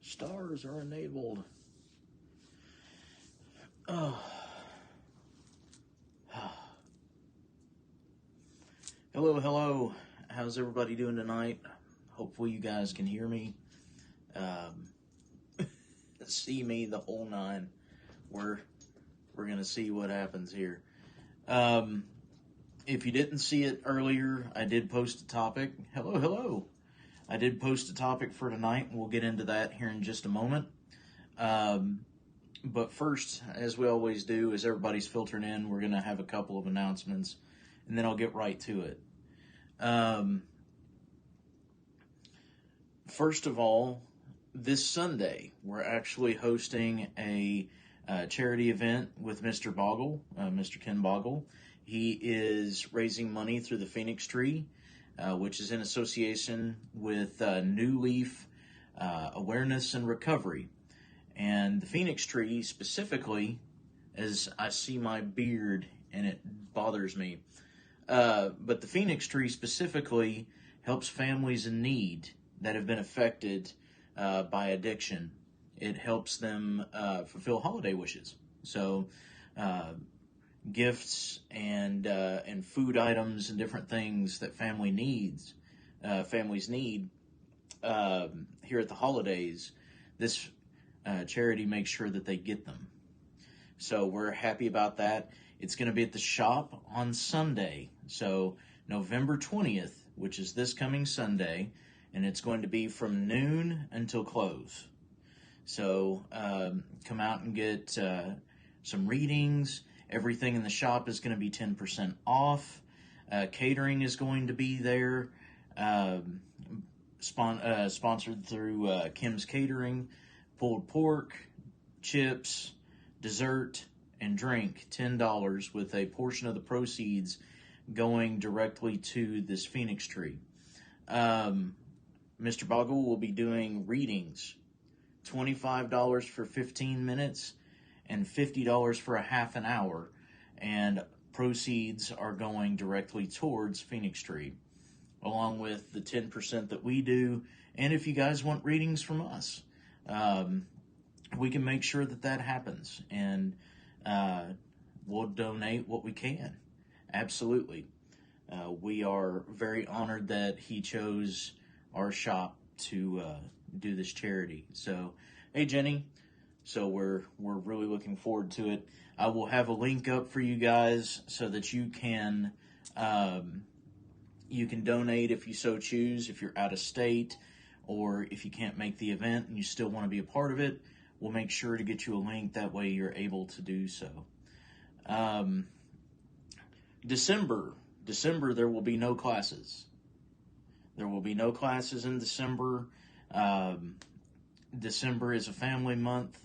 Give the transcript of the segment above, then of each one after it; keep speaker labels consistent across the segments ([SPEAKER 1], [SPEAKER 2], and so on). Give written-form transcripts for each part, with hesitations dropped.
[SPEAKER 1] Stars are enabled. Oh. Hello. How's everybody doing tonight? Hopefully you guys can hear me. See me, the whole nine. We're going to see what happens here. If you didn't see it earlier, I did post a topic. Hello. I did post a topic for tonight, and we'll get into that here in just a moment. But first, as we always do, as everybody's filtering in, we're going to have a couple of announcements, and then I'll get right to it. First of all, this Sunday, we're actually hosting a charity event with Mr. Boggle, Mr. Ken Boggle. He is raising money through the Phoenix Tree, which is in association with New Leaf Awareness and Recovery. And the Phoenix Tree specifically, as I see my beard and it bothers me, but the Phoenix Tree specifically helps families in need that have been affected by addiction. It helps them fulfill holiday wishes. So gifts and food items and different things that families need here at the holidays, this charity makes sure that they get them. So we're happy about that. It's going to be at the shop on Sunday, so November 20th, which is this coming Sunday, and it's going to be from noon until close. So come out and get some readings. Everything in the shop is going to be 10% off. Catering is going to be there, sponsored through Kim's Catering. Pulled pork, chips, dessert, and drink, $10, with a portion of the proceeds going directly to this Phoenix Tree. Mr. Boggle will be doing readings, $25 for 15 minutes and $50 for a half an hour, and proceeds are going directly towards Phoenix Tree, along with the 10% that we do. And if you guys want readings from us, we can make sure that happens, and we'll donate what we can. Absolutely. We are very honored that he chose our shop to do this charity. So, hey Jenny, so we're really looking forward to it. I will have a link up for you guys so that you can donate if you so choose. If you're out of state, or if you can't make the event and you still want to be a part of it, we'll make sure to get you a link. That way you're able to do so. December, there will be no classes. There will be no classes in December. December is a family month.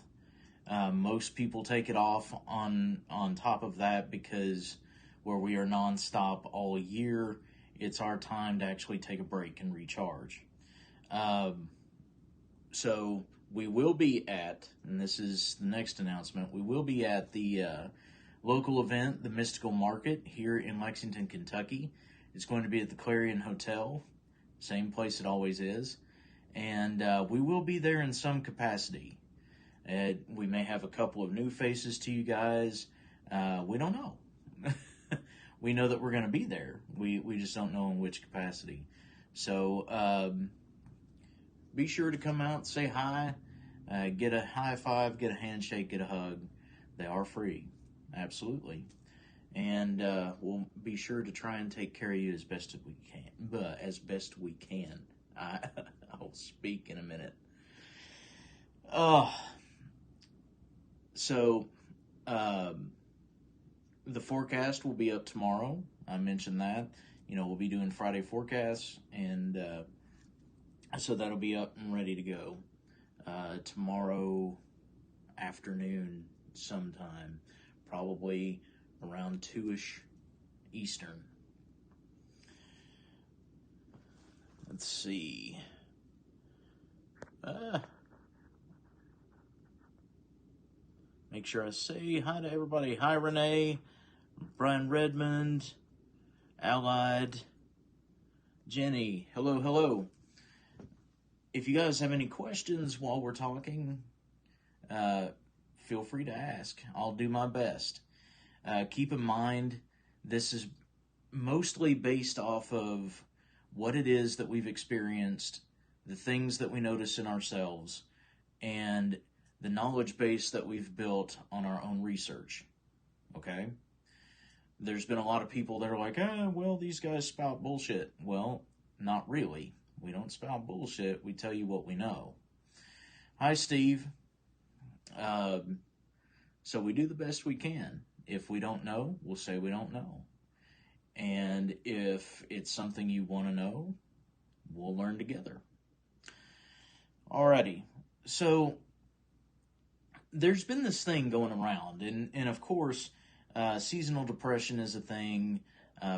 [SPEAKER 1] Most people take it off on top of that, because where we are nonstop all year, it's our time to actually take a break and recharge. So we will be at, and this is the next announcement, we will be at the local event, the Mystical Market, here in Lexington, Kentucky. It's going to be at the Clarion Hotel, same place it always is. And we will be there in some capacity. We may have a couple of new faces to you guys. We don't know. We know that we're going to be there. We just don't know in which capacity. So be sure to come out, say hi, get a high five, get a handshake, get a hug. They are free, absolutely. And we'll be sure to try and take care of you as best we can. I'll speak in a minute. So the forecast will be up tomorrow. I mentioned that. We'll be doing Friday forecasts, and so that'll be up and ready to go tomorrow afternoon sometime, probably around 2-ish Eastern. Let's see. Make sure I say hi to everybody. Hi, Renee, Brian Redmond, Allied, Jenny. Hello. if you guys have any questions while we're talking, uh, feel free to ask. I'll do my best. Keep in mind, this is mostly based off of what it is that we've experienced, the things that we notice in ourselves, and the knowledge base that we've built on our own research. Okay? There's been a lot of people that are like, well, these guys spout bullshit. Well, not really. We don't spout bullshit. We tell you what we know. Hi, Steve. So we do the best we can. If we don't know, we'll say we don't know. And if it's something you want to know, we'll learn together. Alrighty. So there's been this thing going around, and of course, seasonal depression is a thing.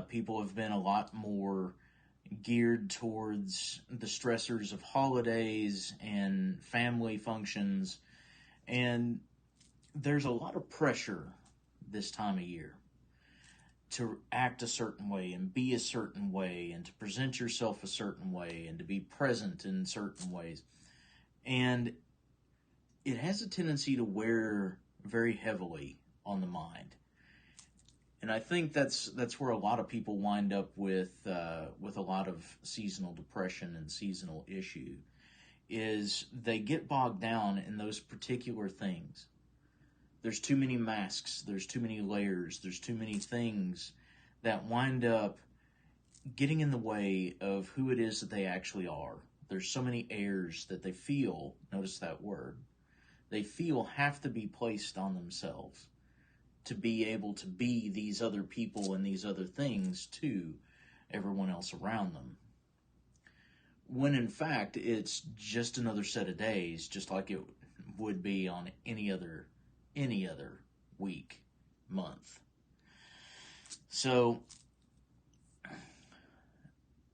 [SPEAKER 1] People have been a lot more geared towards the stressors of holidays and family functions, and there's a lot of pressure this time of year to act a certain way and be a certain way and to present yourself a certain way and to be present in certain ways. And it has a tendency to wear very heavily on the mind. And I think that's where a lot of people wind up with a lot of seasonal depression and seasonal issue, is they get bogged down in those particular things. There's too many masks, there's too many layers, there's too many things that wind up getting in the way of who it is that they actually are. There's so many airs that they feel, notice that word, they feel have to be placed on themselves to be able to be these other people and these other things to everyone else around them. When in fact, it's just another set of days, just like it would be on any other week, month. So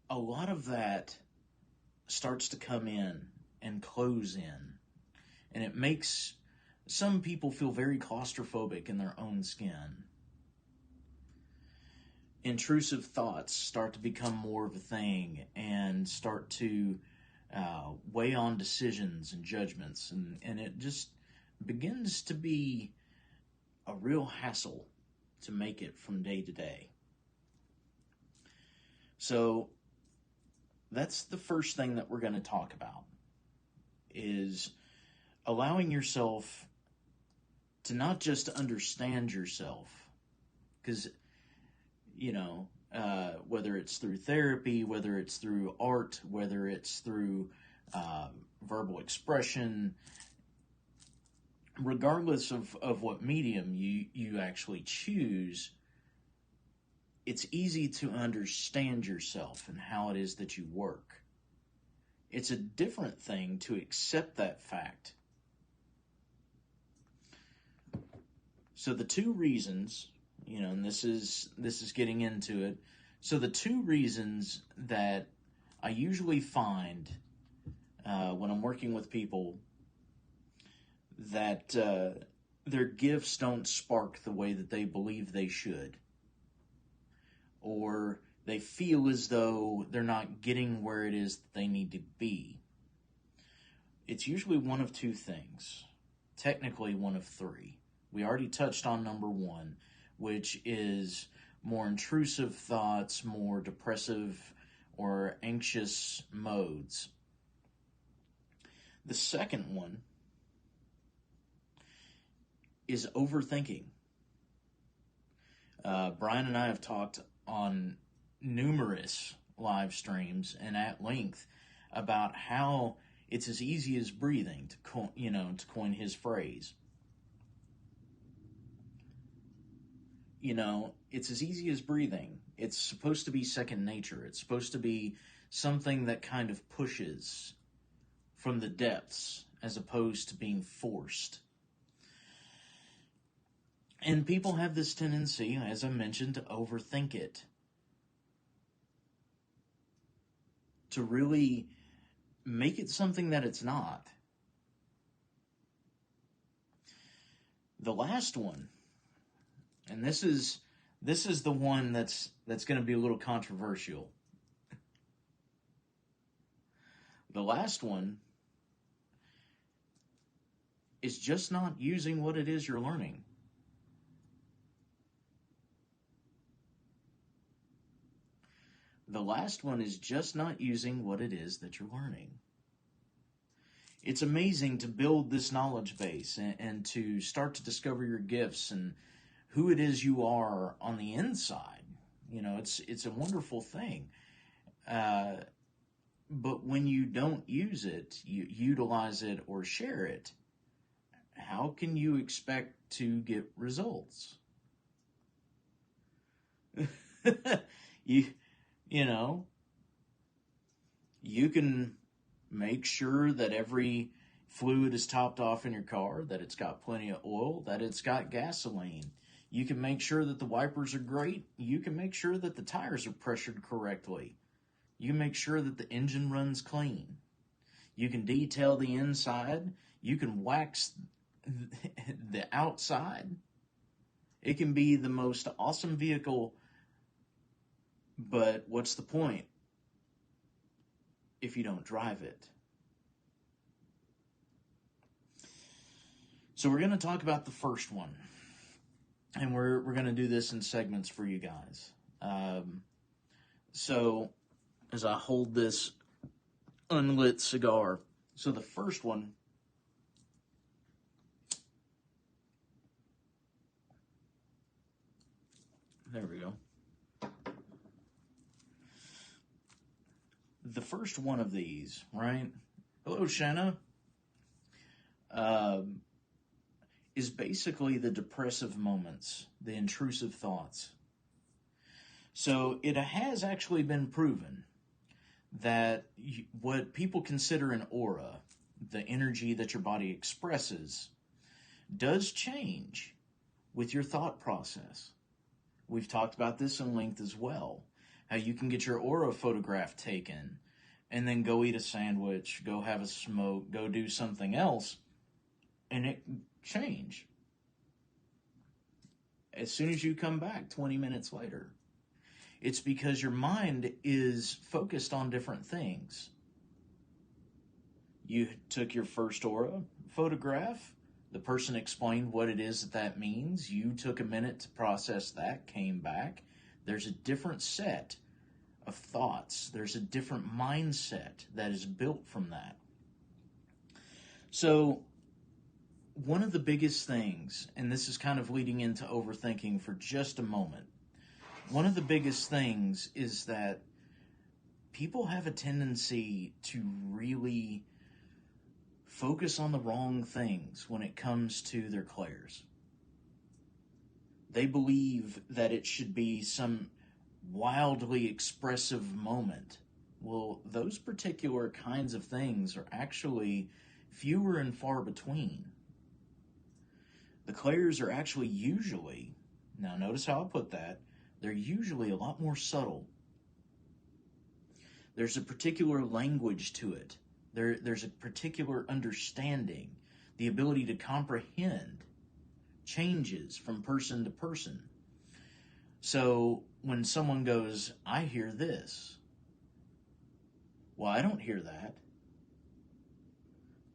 [SPEAKER 1] a lot of that starts to come in and close in, and it makes some people feel very claustrophobic in their own skin. Intrusive thoughts start to become more of a thing and start to weigh on decisions and judgments, and it just begins to be a real hassle to make it from day to day. So that's the first thing that we're going to talk about, is allowing yourself to not just understand yourself, because, whether it's through therapy, whether it's through art, whether it's through verbal expression, regardless of what medium you actually choose, it's easy to understand yourself and how it is that you work. It's a different thing to accept that fact. So the two reasons, and this is getting into it. So the two reasons that I usually find when I'm working with people that their gifts don't spark the way that they believe they should, or they feel as though they're not getting where it is that they need to be. It's usually one of two things, technically one of three. We already touched on number one, which is more intrusive thoughts, more depressive or anxious modes. The second one is overthinking. Brian and I have talked on numerous live streams and at length about how it's as easy as breathing, to coin his phrase. It's as easy as breathing. It's supposed to be second nature. It's supposed to be something that kind of pushes from the depths as opposed to being forced. And people have this tendency, as I mentioned, to overthink it. To really make it something that it's not. The last one, and this is the one that's going to be a little controversial. The last one is just not using what it is you're learning. The last one is just not using what it is that you're learning. It's amazing to build this knowledge base and to start to discover your gifts and who it is you are on the inside. You know, it's a wonderful thing. But when you don't use it, you utilize it or share it, how can you expect to get results? you you know, you can make sure that every fluid is topped off in your car, that it's got plenty of oil, that it's got gasoline. You can make sure that the wipers are great. You can make sure that the tires are pressured correctly. You make sure that the engine runs clean. You can detail the inside. You can wax the outside. It can be the most awesome vehicle, but what's the point if you don't drive it? So we're going to talk about the first one, and we're going to do this in segments for you guys. So as I hold this unlit cigar, so the first one, there we go. The first one of these, right? Hello, Shanna. Is basically the depressive moments, the intrusive thoughts. So it has actually been proven that what people consider an aura, the energy that your body expresses, does change with your thought process. We've talked about this in length as well. How you can get your aura photograph taken and then go eat a sandwich, go have a smoke, go do something else, and it change as soon as you come back 20 minutes later. It's because your mind is focused on different things. You took your first aura photograph. The person explained what it is that means. You took a minute to process that, came back. There's a different set of thoughts. There's a different mindset that is built from that. So one of the biggest things, and this is kind of leading into overthinking for just a moment, one of the biggest things is that people have a tendency to really focus on the wrong things when it comes to their clairs. They believe that it should be some wildly expressive moment. Well, those particular kinds of things are actually fewer and far between. The clairs are actually usually, now notice how I put that, they're usually a lot more subtle. There's a particular language to it. There's a particular understanding. The ability to comprehend changes from person to person. So when someone goes, I hear this. Well, I don't hear that.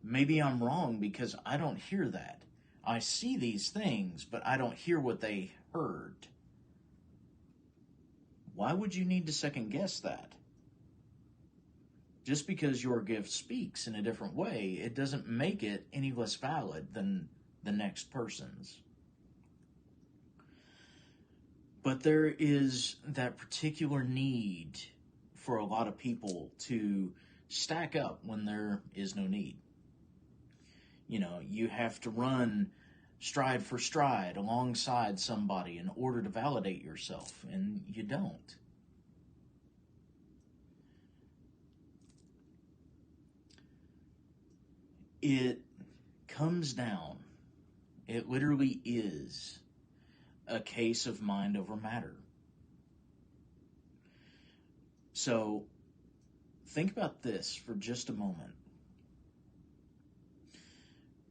[SPEAKER 1] Maybe I'm wrong because I don't hear that. I see these things, but I don't hear what they heard. Why would you need to second guess that? Just because your gift speaks in a different way, it doesn't make it any less valid than the next person's. But there is that particular need for a lot of people to stack up when there is no need. You know, you have to run stride for stride alongside somebody in order to validate yourself, and you don't. It comes down, it literally is a case of mind over matter. So think about this for just a moment.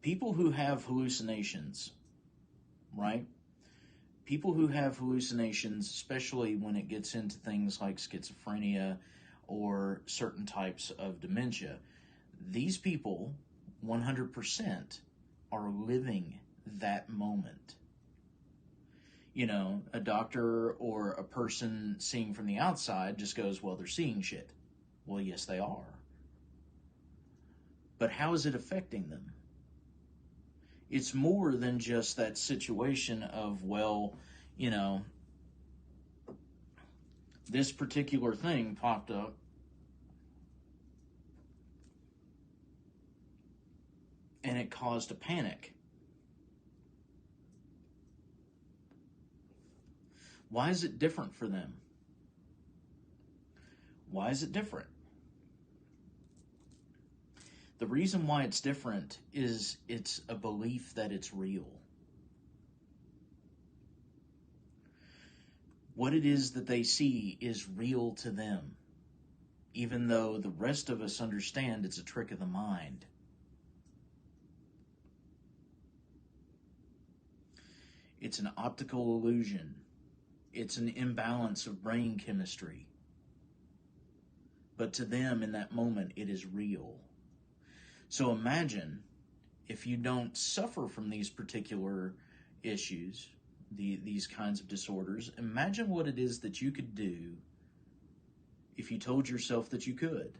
[SPEAKER 1] People who have hallucinations, right? People who have hallucinations, especially when it gets into things like schizophrenia or certain types of dementia, These people, 100%, are living that moment. You know, a doctor or a person seeing from the outside just goes, well, they're seeing shit. Well, yes, they are. But how is it affecting them? It's more than just that situation of, well, you know, this particular thing popped up and it caused a panic. Why is it different for them? Why is it different? The reason why it's different is it's a belief that it's real. What it is that they see is real to them, even though the rest of us understand it's a trick of the mind. It's an optical illusion. It's an imbalance of brain chemistry. But to them, in that moment, it is real. So imagine if you don't suffer from these particular issues, these kinds of disorders, imagine what it is that you could do if you told yourself that you could.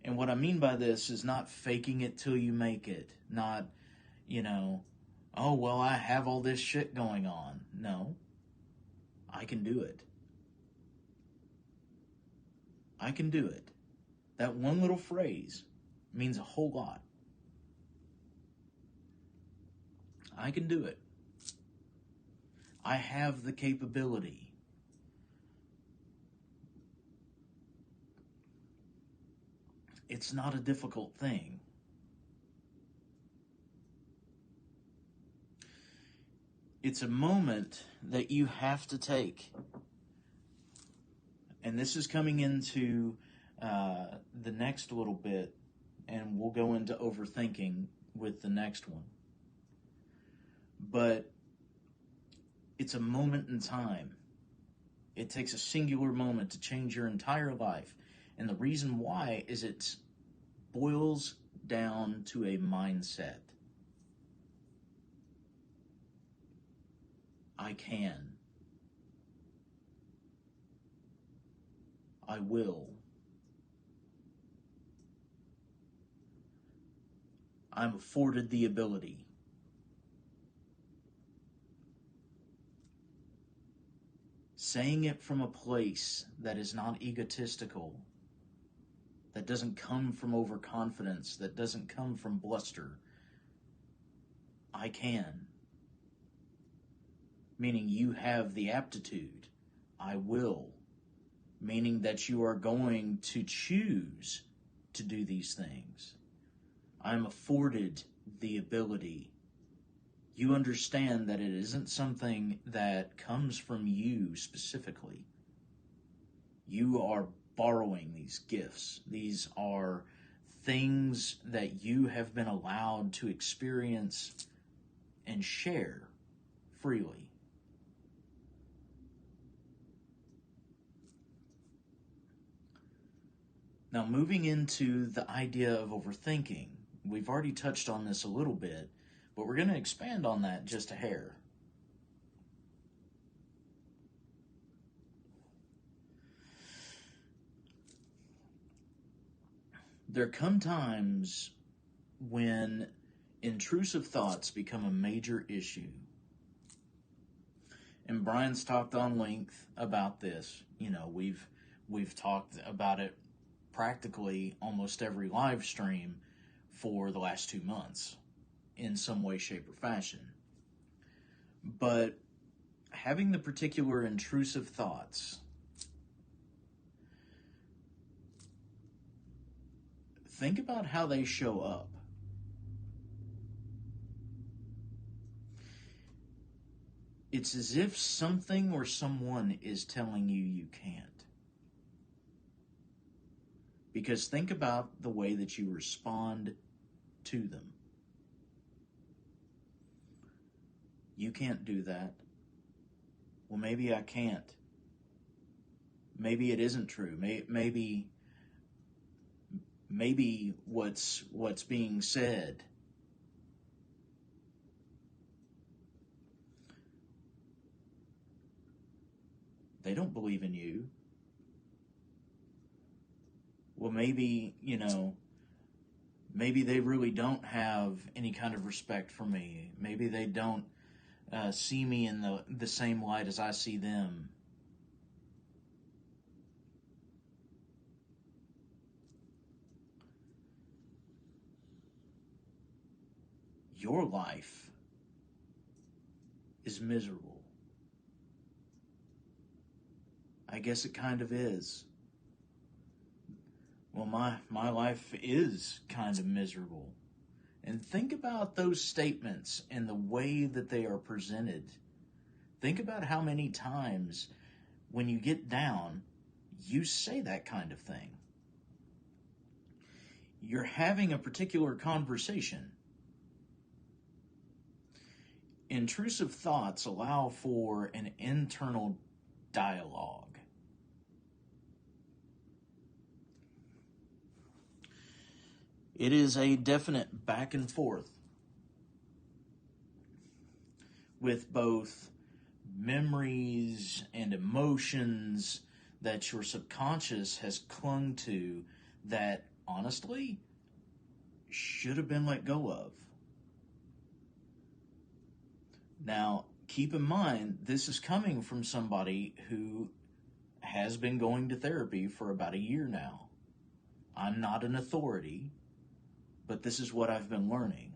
[SPEAKER 1] And what I mean by this is not faking it till you make it. Not, oh, well, I have all this shit going on. No. I can do it. I can do it. That one little phrase means a whole lot. I can do it. I have the capability. It's not a difficult thing. It's a moment that you have to take. And this is coming into the next little bit, and we'll go into overthinking with the next one. But it's a moment in time. It takes a singular moment to change your entire life. And the reason why is it boils down to a mindset. I can. I will. I'm afforded the ability. Saying it from a place that is not egotistical, that doesn't come from overconfidence, that doesn't come from bluster. I can. Meaning you have the aptitude. I will. Meaning that you are going to choose to do these things. I'm afforded the ability. You understand that it isn't something that comes from you specifically. You are borrowing these gifts. These are things that you have been allowed to experience and share freely. Now, moving into the idea of overthinking, we've already touched on this a little bit, but we're going to expand on that just a hair. There come times when intrusive thoughts become a major issue. And Brian's talked on length about this. We've talked about it practically almost every live stream for the last 2 months in some way, shape, or fashion. But having the particular intrusive thoughts, think about how they show up. It's as if something or someone is telling you you can't. Because think about the way that you respond to them. You can't do that. Well, maybe I can't. Maybe it isn't true. Maybe what's being said, they don't believe in you. Well, maybe they really don't have any kind of respect for me. Maybe they don't see me in the same light as I see them. Your life is miserable. I guess it kind of is. Well, my life is kind of miserable. And think about those statements and the way that they are presented. Think about how many times when you get down, you say that kind of thing. You're having a particular conversation. Intrusive thoughts allow for an internal dialogue. It is a definite back and forth with both memories and emotions that your subconscious has clung to that honestly should have been let go of. Now, keep in mind, this is coming from somebody who has been going to therapy for about a year now. I'm not an authority, but this is what I've been learning.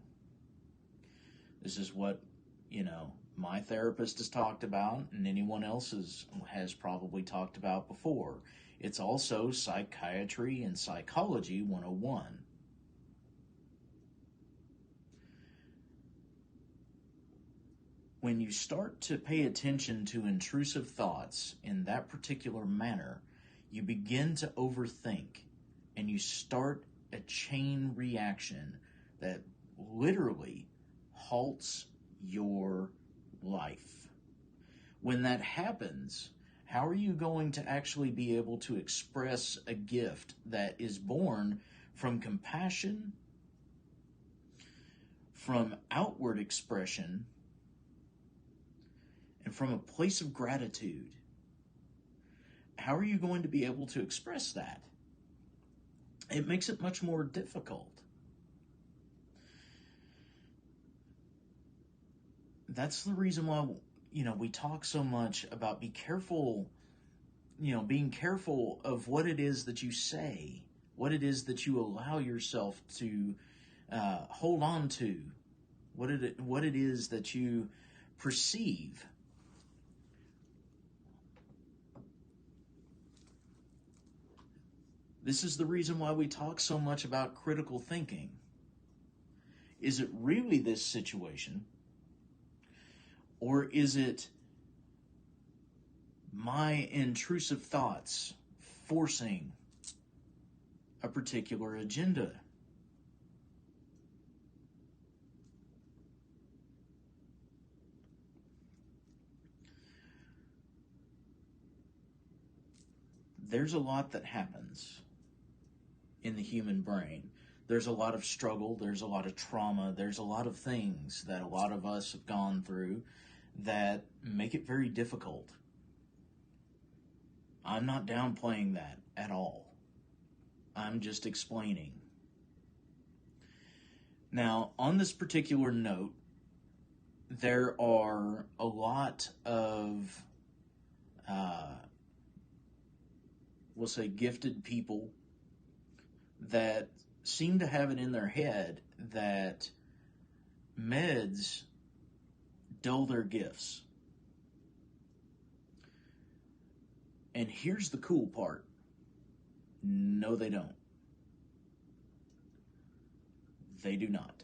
[SPEAKER 1] This is what, my therapist has talked about and anyone else has probably talked about before. It's also psychiatry and psychology 101. When you start to pay attention to intrusive thoughts in that particular manner, you begin to overthink and you start a chain reaction that literally halts your life. When that happens, how are you going to actually be able to express a gift that is born from compassion, from outward expression, and from a place of gratitude? How are you going to be able to express that? It makes it much more difficult. That's the reason why, we talk so much about be careful, being careful of what it is that you say, what it is that you allow yourself to hold on to, what it is that you perceive. This is the reason why we talk so much about critical thinking. Is it really this situation? Or is it my intrusive thoughts forcing a particular agenda? There's a lot that happens in the human brain. There's a lot of struggle, there's a lot of trauma, there's a lot of things that a lot of us have gone through that make it very difficult. I'm not downplaying that at all. I'm just explaining. Now, on this particular note, there are a lot of, we'll say, gifted people that seem to have it in their head that meds dull their gifts. And here's the cool part. No, they don't. They do not.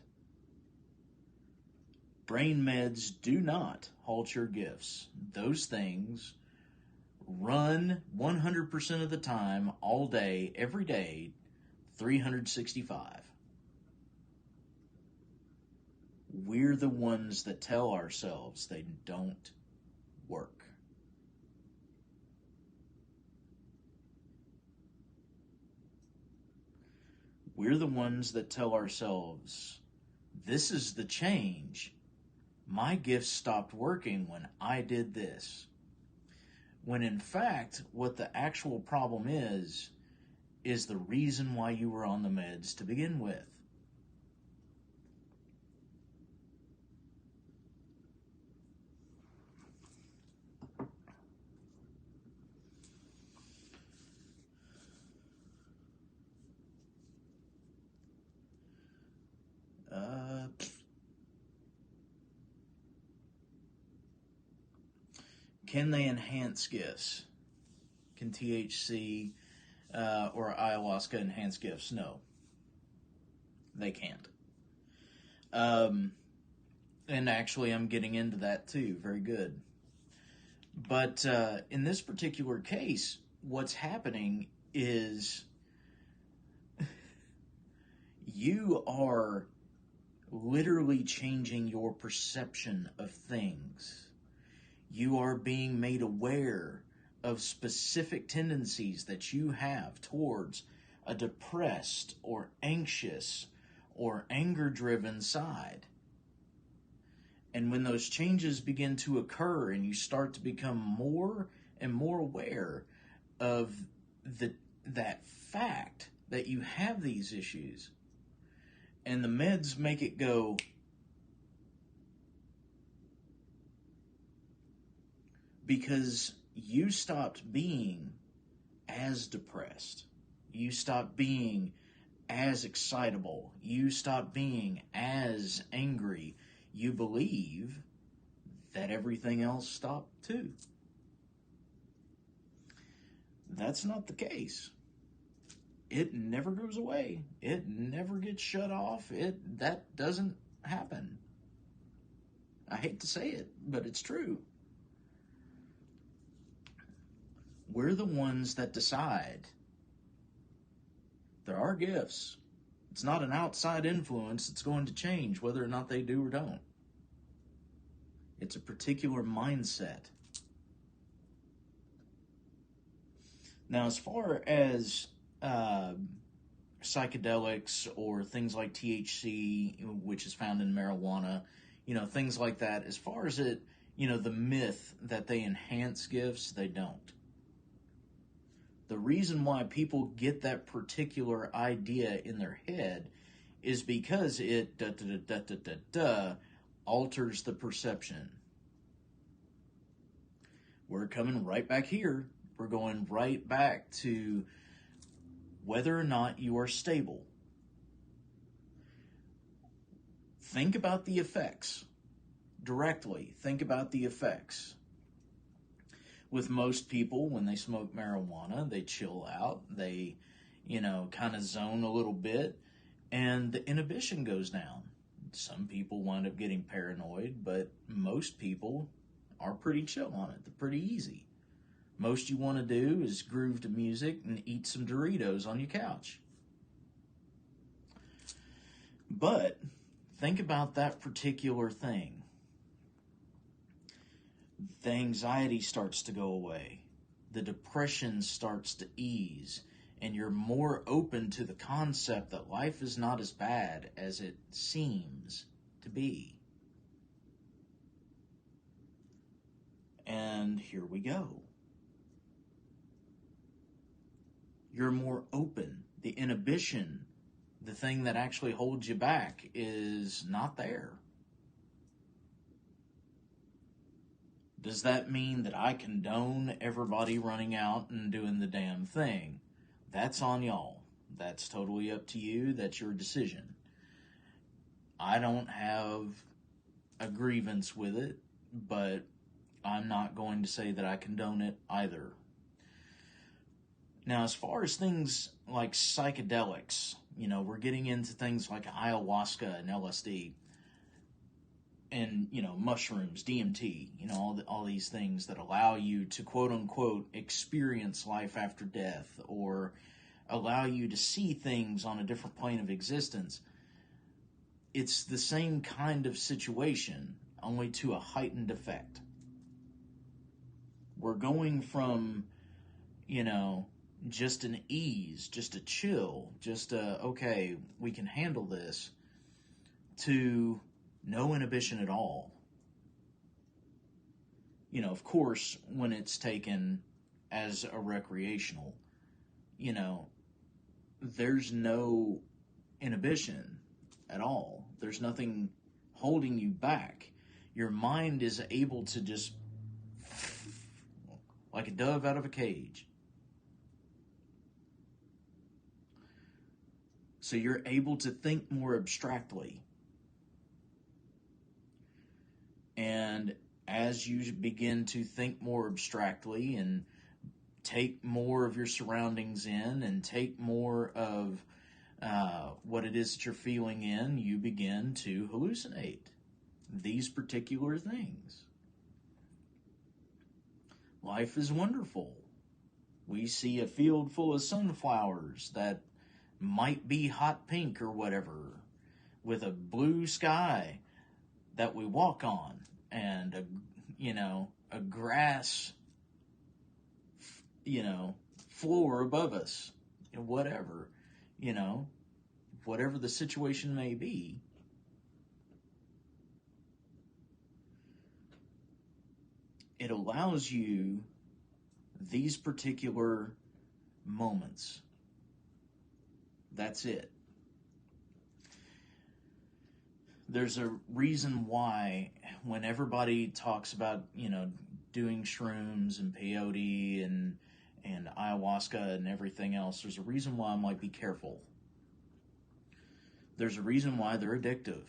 [SPEAKER 1] Brain meds do not halt your gifts. Those things run 100% of the time, all day, every day, 365. We're the ones that tell ourselves they don't work. We're the ones that tell ourselves, this is the change. My gifts stopped working when I did this. When in fact, what the actual problem is the reason why you were on the meds to begin with. Can they enhance gifts? Can THC or ayahuasca enhance gifts? No, they can't. And actually, I'm getting into that too. Very good. But in this particular case, what's happening is you are literally changing your perception of things. You are being made aware of specific tendencies that you have towards a depressed or anxious or anger-driven side. And when those changes begin to occur and you start to become more and more aware of that fact that you have these issues, and the meds make it go, because you stopped being as depressed, you stopped being as excitable, you stopped being as angry, you believe that everything else stopped too. That's not the case. It never goes away. It never gets shut off. That doesn't happen. I hate to say it, but it's true. We're the ones that decide. There are gifts. It's not an outside influence that's going to change whether or not they do or don't. It's a particular mindset. Now, as far as psychedelics or things like THC, which is found in marijuana, things like that, as far as it, the myth that they enhance gifts, they don't. The reason why people get that particular idea in their head is because it alters the perception. We're coming right back here. We're going right back to whether or not you are stable. Think about the effects directly. Think about the effects. With most people, when they smoke marijuana, they chill out, they, kind of zone a little bit, and the inhibition goes down. Some people wind up getting paranoid, but most people are pretty chill on it. They're pretty easy. Most you want to do is groove to music and eat some Doritos on your couch. But think about that particular thing. The anxiety starts to go away. The depression starts to ease. And you're more open to the concept that life is not as bad as it seems to be. And here we go. You're more open. The inhibition, the thing that actually holds you back, is not there. Does that mean that I condone everybody running out and doing the damn thing? That's on y'all. That's totally up to you. That's your decision. I don't have a grievance with it, but I'm not going to say that I condone it either. Now, as far as things like psychedelics, we're getting into things like ayahuasca and LSD and, mushrooms, DMT, all these things that allow you to, quote unquote, experience life after death or allow you to see things on a different plane of existence. It's the same kind of situation, only to a heightened effect. We're going from, just an ease, just a chill, just a, okay, we can handle this, to no inhibition at all. You know, of course, when it's taken as a recreational, you know, there's no inhibition at all. There's nothing holding you back. Your mind is able to just, like a dove out of a cage. So you're able to think more abstractly. And as you begin to think more abstractly and take more of your surroundings in and take more of what it is that you're feeling in, you begin to hallucinate these particular things. Life is wonderful. We see a field full of sunflowers that might be hot pink or whatever, with a blue sky that we walk on, and a grass, floor above us, whatever, whatever the situation may be. It allows you these particular moments. That's it. There's a reason why when everybody talks about, doing shrooms and peyote and ayahuasca and everything else, there's a reason why I'm like, be careful. There's a reason why they're addictive.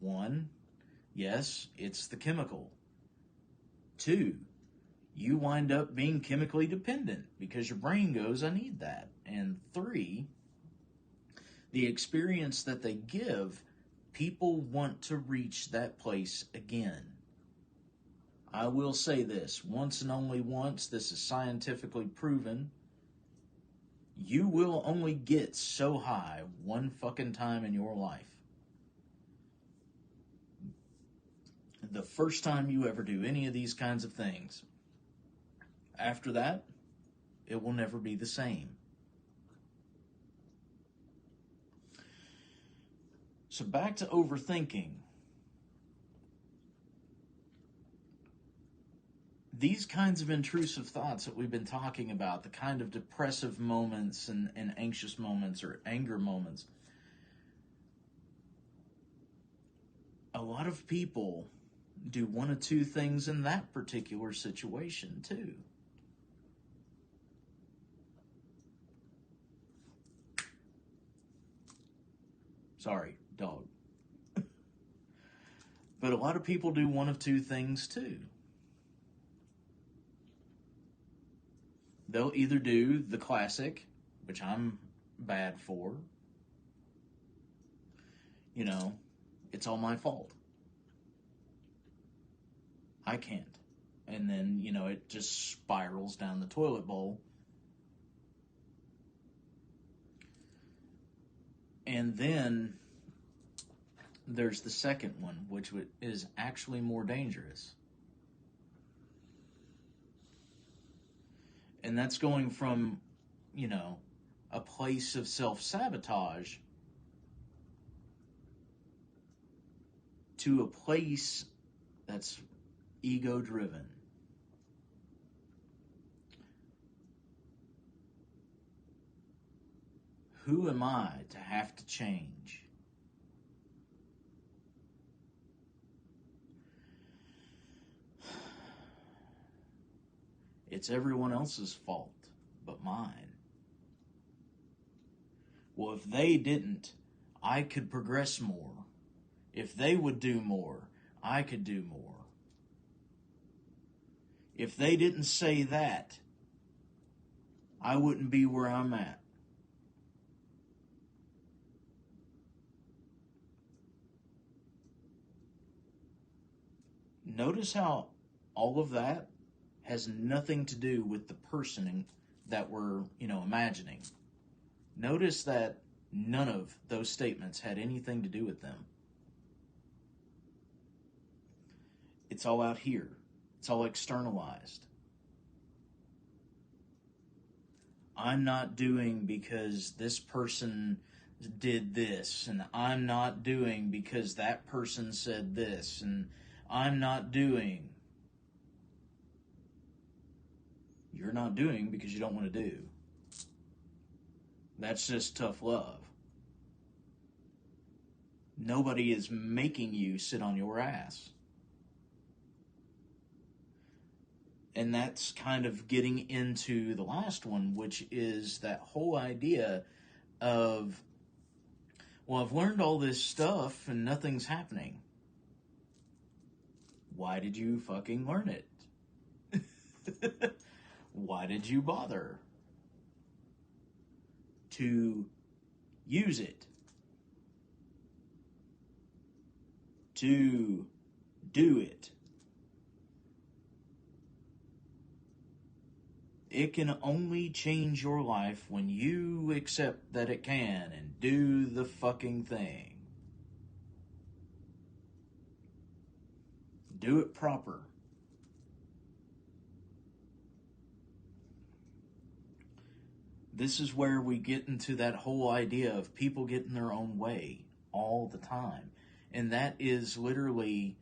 [SPEAKER 1] One, yes, it's the chemical. Two, you wind up being chemically dependent because your brain goes, I need that. And three, the experience that they give, people want to reach that place again. I will say this, once and only once, this is scientifically proven, you will only get so high one fucking time in your life. The first time you ever do any of these kinds of things. After that, it will never be the same. So back to overthinking. These kinds of intrusive thoughts that we've been talking about, the kind of depressive moments and anxious moments or anger moments, a lot of people do one of two things in that particular situation too. Sorry, dog. But a lot of people do one of two things too. They'll either do the classic, which I'm bad for. It's all my fault. I can't. And then, it just spirals down the toilet bowl. And then there's the second one, which is actually more dangerous. And that's going from, a place of self-sabotage to a place that's ego-driven. Who am I to have to change? It's everyone else's fault but mine. Well, if they didn't, I could progress more. If they would do more, I could do more. If they didn't say that, I wouldn't be where I'm at. Notice how all of that has nothing to do with the person that we're, imagining. Notice that none of those statements had anything to do with them. It's all out here. It's all externalized. I'm not doing because this person did this, and I'm not doing because that person said this, and I'm not doing. You're not doing because you don't want to do. That's just tough love. Nobody is making you sit on your ass. And that's kind of getting into the last one, which is that whole idea of, well, I've learned all this stuff and nothing's happening. Why did you fucking learn it? Why did you bother to use it? To do it? It can only change your life when you accept that it can and do the fucking thing. Do it proper. This is where we get into that whole idea of people getting their own way all the time. And that is literally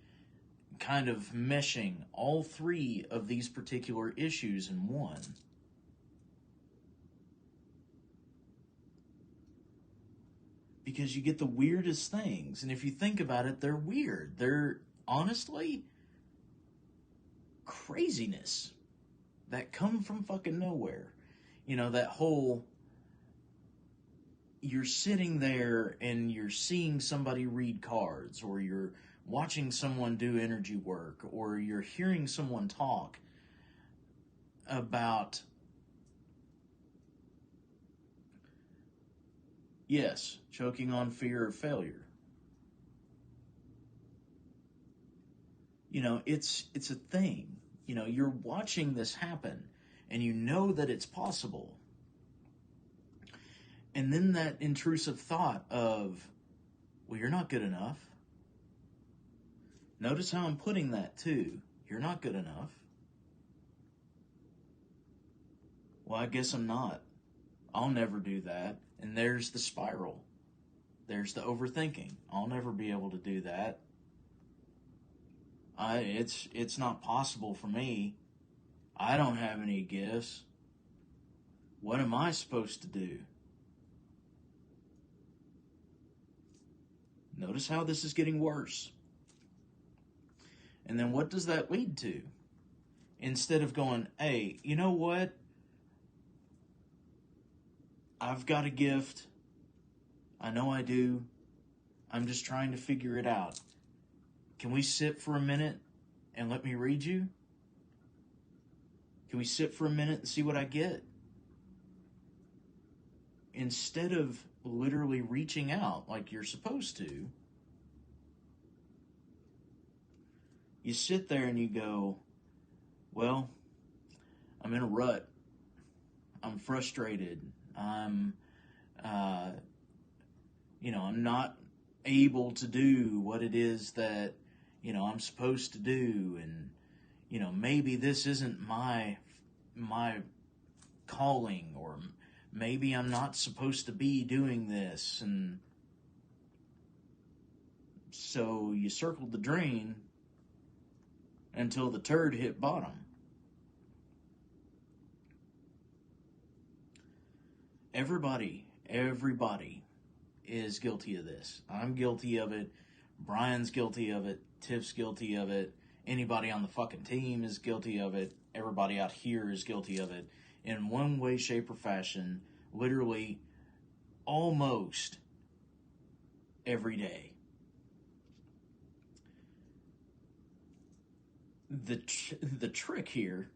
[SPEAKER 1] kind of meshing all three of these particular issues in one. Because you get the weirdest things. And if you think about it, they're weird. They're honestly craziness that come from fucking nowhere. You know, that whole, you're sitting there and you're seeing somebody read cards, or you're watching someone do energy work, or you're hearing someone talk about, yes, choking on fear of failure. You know, it's a thing. You know, you're watching this happen, and you know that it's possible. And then that intrusive thought of, well, you're not good enough. Notice how I'm putting that too. You're not good enough. Well, I guess I'm not. I'll never do that. And there's the spiral. There's the overthinking. I'll never be able to do that. It's not possible for me. I don't have any gifts. What am I supposed to do? Notice how this is getting worse. And then what does that lead to? Instead of going, hey, you know what? I've got a gift. I know I do. I'm just trying to figure it out. Can we sit for a minute and let me read you? Can we sit for a minute and see what I get? Instead of literally reaching out like you're supposed to, you sit there and you go, well, I'm in a rut. I'm frustrated. I'm not able to do what it is that, I'm supposed to do. And, maybe this isn't my calling, or maybe I'm not supposed to be doing this. And so you circled the drain until the turd hit bottom. Everybody is guilty of this. I'm guilty of it. Brian's guilty of it. Tiff's guilty of it. Anybody on the fucking team is guilty of it. Everybody out here is guilty of it. In one way, shape, or fashion, literally almost every day. The trick here,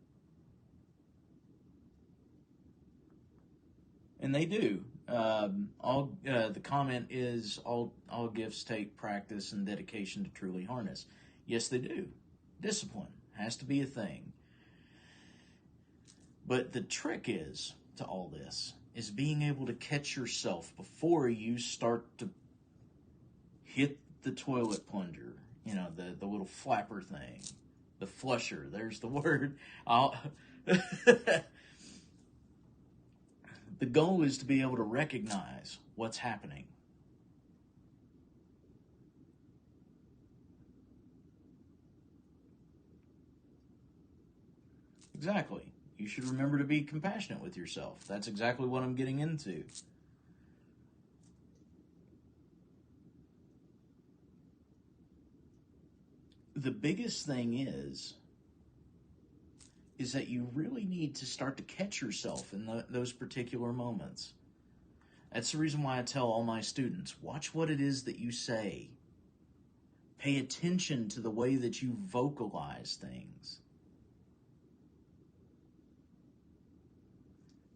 [SPEAKER 1] and they do. The comment is all gifts take practice and dedication to truly harness. Yes, they do. Discipline has to be a thing. But the trick is to all this is being able to catch yourself before you start to hit the toilet plunger. The little flapper thing, the flusher. There's the word. The goal is to be able to recognize what's happening. Exactly. You should remember to be compassionate with yourself. That's exactly what I'm getting into. The biggest thing is that you really need to start to catch yourself in those particular moments. That's the reason why I tell all my students, watch what it is that you say. Pay attention to the way that you vocalize things.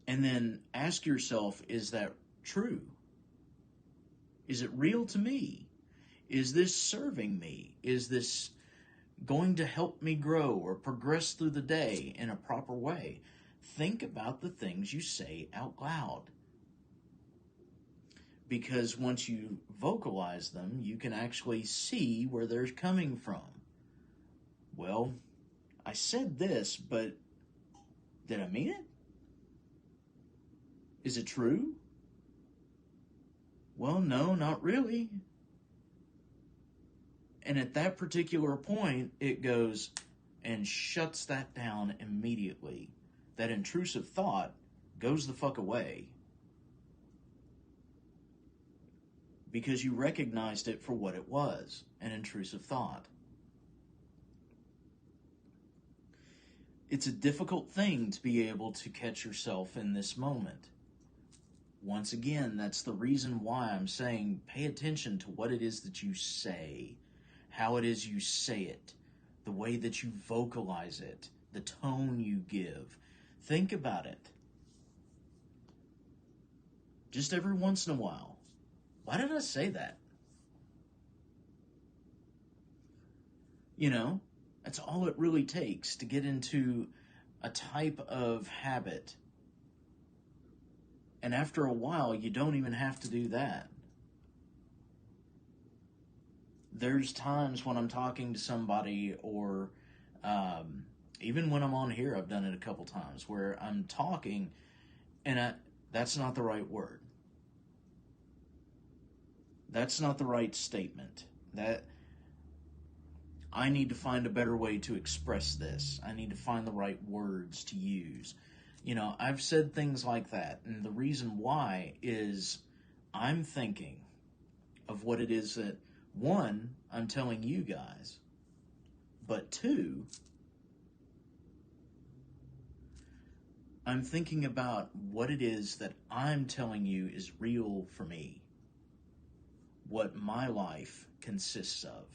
[SPEAKER 1] And then ask yourself, is that true? Is it real to me? Is this serving me? Is this going to help me grow or progress through the day in a proper way? Think about the things you say out loud. Because once you vocalize them, you can actually see where they're coming from. Well, I said this, but did I mean it? Is it true? Well, no, not really. And at that particular point, it goes and shuts that down immediately. That intrusive thought goes the fuck away. Because you recognized it for what it was, an intrusive thought. It's a difficult thing to be able to catch yourself in this moment. Once again, that's the reason why I'm saying pay attention to what it is that you say, how it is you say it, the way that you vocalize it, the tone you give. Think about it. Just every once in a while. Why did I say that? You know, that's all it really takes to get into a type of habit. And after a while, you don't even have to do that. There's times when I'm talking to somebody, or even when I'm on here, I've done it a couple times, where I'm talking and that's not the right word. That's not the right statement. That I need to find a better way to express this. I need to find the right words to use. You know, I've said things like that, and the reason why is I'm thinking of what it is that, one, I'm telling you guys, but two, I'm thinking about what it is that I'm telling you is real for me, what my life consists of,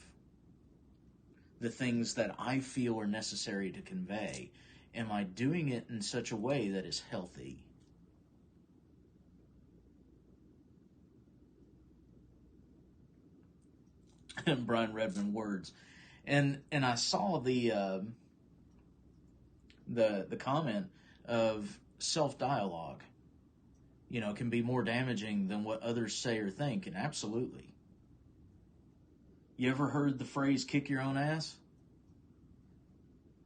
[SPEAKER 1] the things that I feel are necessary to convey. Am I doing it in such a way that is healthy? Brian Redman words, and I saw the comment of self dialogue. You know, can be more damaging than what others say or think, and absolutely. You ever heard the phrase "kick your own ass"?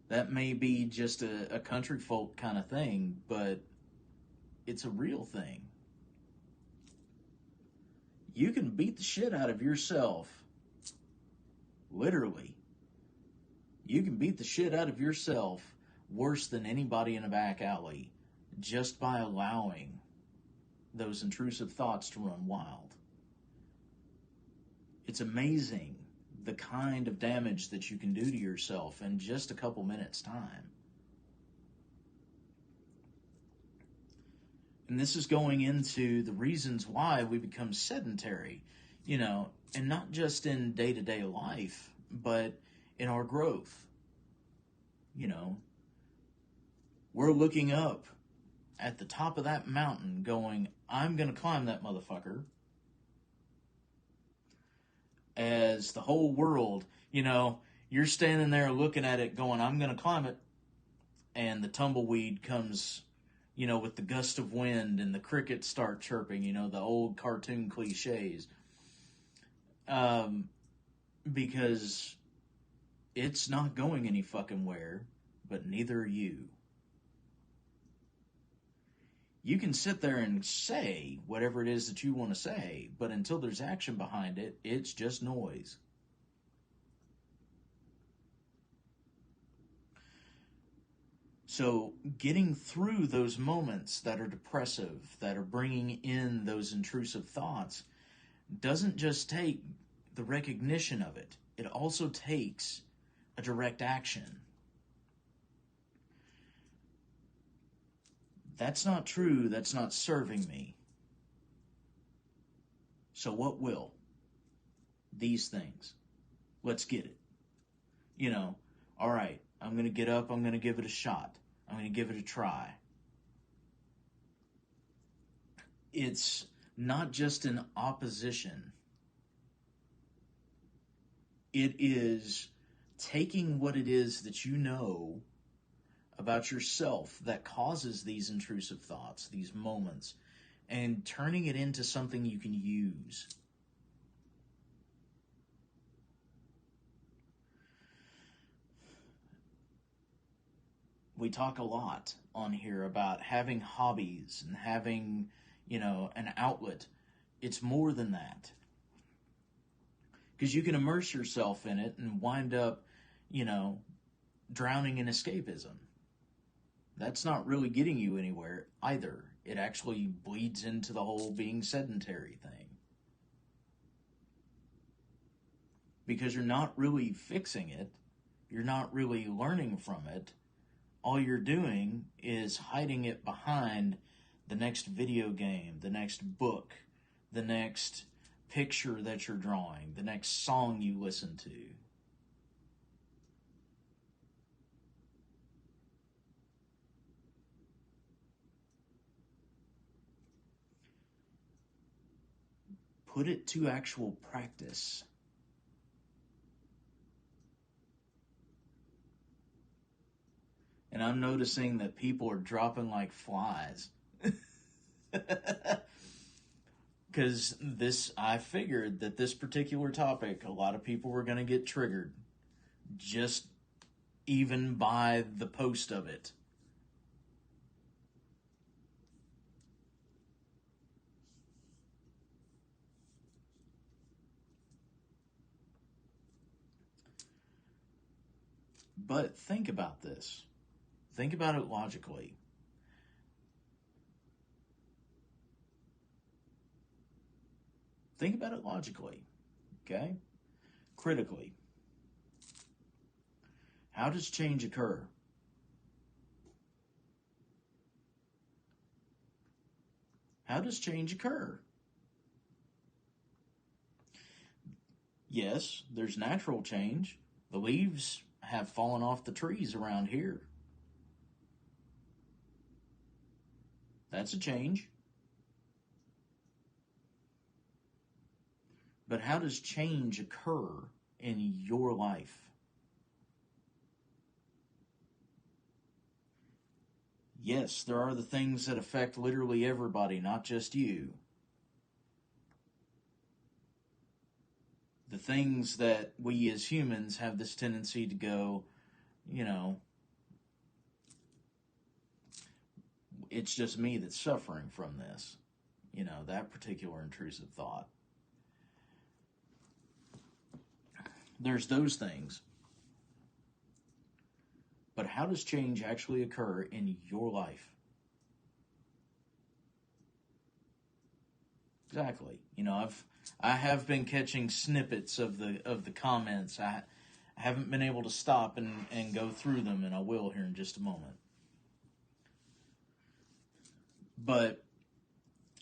[SPEAKER 1] That may be just a country folk kind of thing, but it's a real thing. You can beat the shit out of yourself. Literally. You can beat the shit out of yourself worse than anybody in a back alley just by allowing those intrusive thoughts to run wild. It's amazing the kind of damage that you can do to yourself in just a couple minutes' time. And this is going into the reasons why we become sedentary, you know, and not just in day-to-day life, but in our growth. You know, we're looking up at the top of that mountain going, I'm going to climb that motherfucker. As the whole world, you know, you're standing there looking at it going, I'm going to climb it. And the tumbleweed comes, you know, with the gust of wind, and the crickets start chirping, you know, the old cartoon cliches. Because it's not going any fucking where, but neither are you. You can sit there and say whatever it is that you want to say, but until there's action behind it, it's just noise. So, getting through those moments that are depressive, that are bringing in those intrusive thoughts, doesn't just take the recognition of it, it also takes a direct action. That's not true, that's not serving me. So, what will? These things. Let's get it. All right, I'm going to get up, I'm going to give it a shot, I'm going to give it a try. It's not just an opposition, it is taking what it is that you know about yourself that causes these intrusive thoughts, these moments, and turning it into something you can use. We talk a lot on here about having hobbies and having, an outlet. It's more than that. Because you can immerse yourself in it and wind up, drowning in escapism. That's not really getting you anywhere either. It actually bleeds into the whole being sedentary thing. Because you're not really fixing it, you're not really learning from it. All you're doing is hiding it behind the next video game, the next book, the next picture that you're drawing, the next song you listen to. Put it to actual practice. And I'm noticing that people are dropping like flies. Because I figured that this particular topic, a lot of people were going to get triggered just even by the post of it. But think about this. Think about it logically. Think about it logically, okay? Critically. How does change occur? How does change occur? Yes, there's natural change. The leaves have fallen off the trees around here. That's a change. But how does change occur in your life? Yes, there are the things that affect literally everybody, not just you. The things that we as humans have this tendency to go, it's just me that's suffering from this. That particular intrusive thought. There's those things. But how does change actually occur in your life? Exactly. I have been catching snippets of the comments. I haven't been able to stop and go through them, and I will here in just a moment. But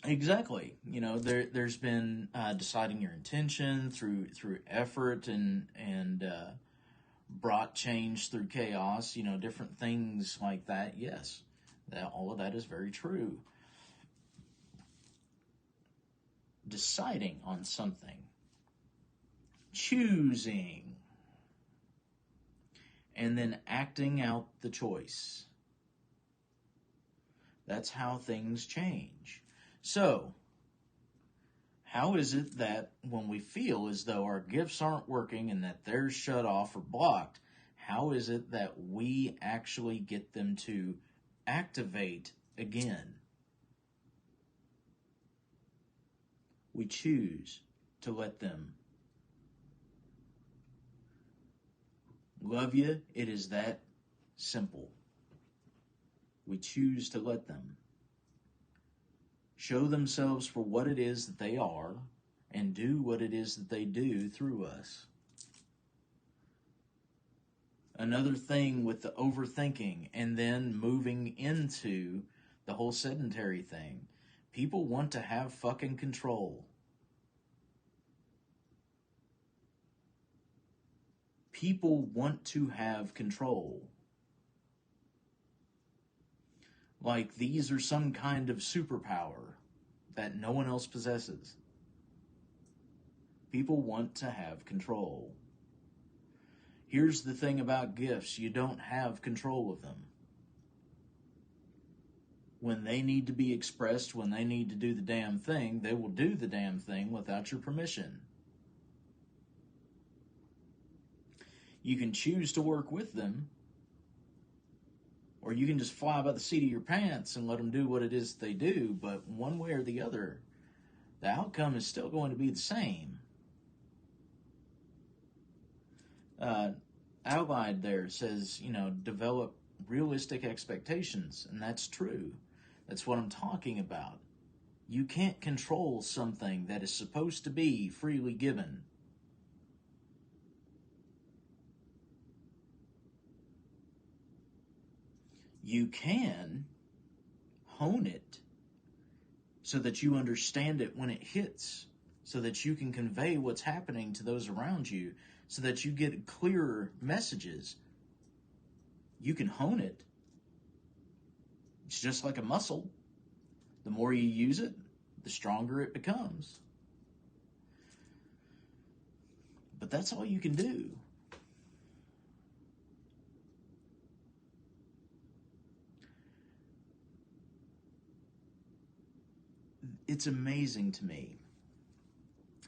[SPEAKER 1] exactly, there's been deciding your intention through effort and brought change through chaos. Different things like that. Yes, all of that is very true. Deciding on something, choosing, and then acting out the choice. That's how things change. So, how is it that when we feel as though our gifts aren't working and that they're shut off or blocked, how is it that we actually get them to activate again? We choose to let them love you. It is that simple. We choose to let them show themselves for what it is that they are and do what it is that they do through us. Another thing with the overthinking and then moving into the whole sedentary thing, people want to have fucking control. People want to have control. Like these are some kind of superpower that no one else possesses. People want to have control. Here's the thing about gifts, you don't have control of them. When they need to be expressed, when they need to do the damn thing, they will do the damn thing without your permission. You can choose to work with them, or you can just fly by the seat of your pants and let them do what it is they do, but one way or the other, the outcome is still going to be the same. Allied there says, develop realistic expectations, and that's true. That's what I'm talking about. You can't control something that is supposed to be freely given. You can hone it so that you understand it when it hits, so that you can convey what's happening to those around you, so that you get clearer messages. You can hone it. It's just like a muscle. The more you use it, the stronger it becomes. But that's all you can do. It's amazing to me.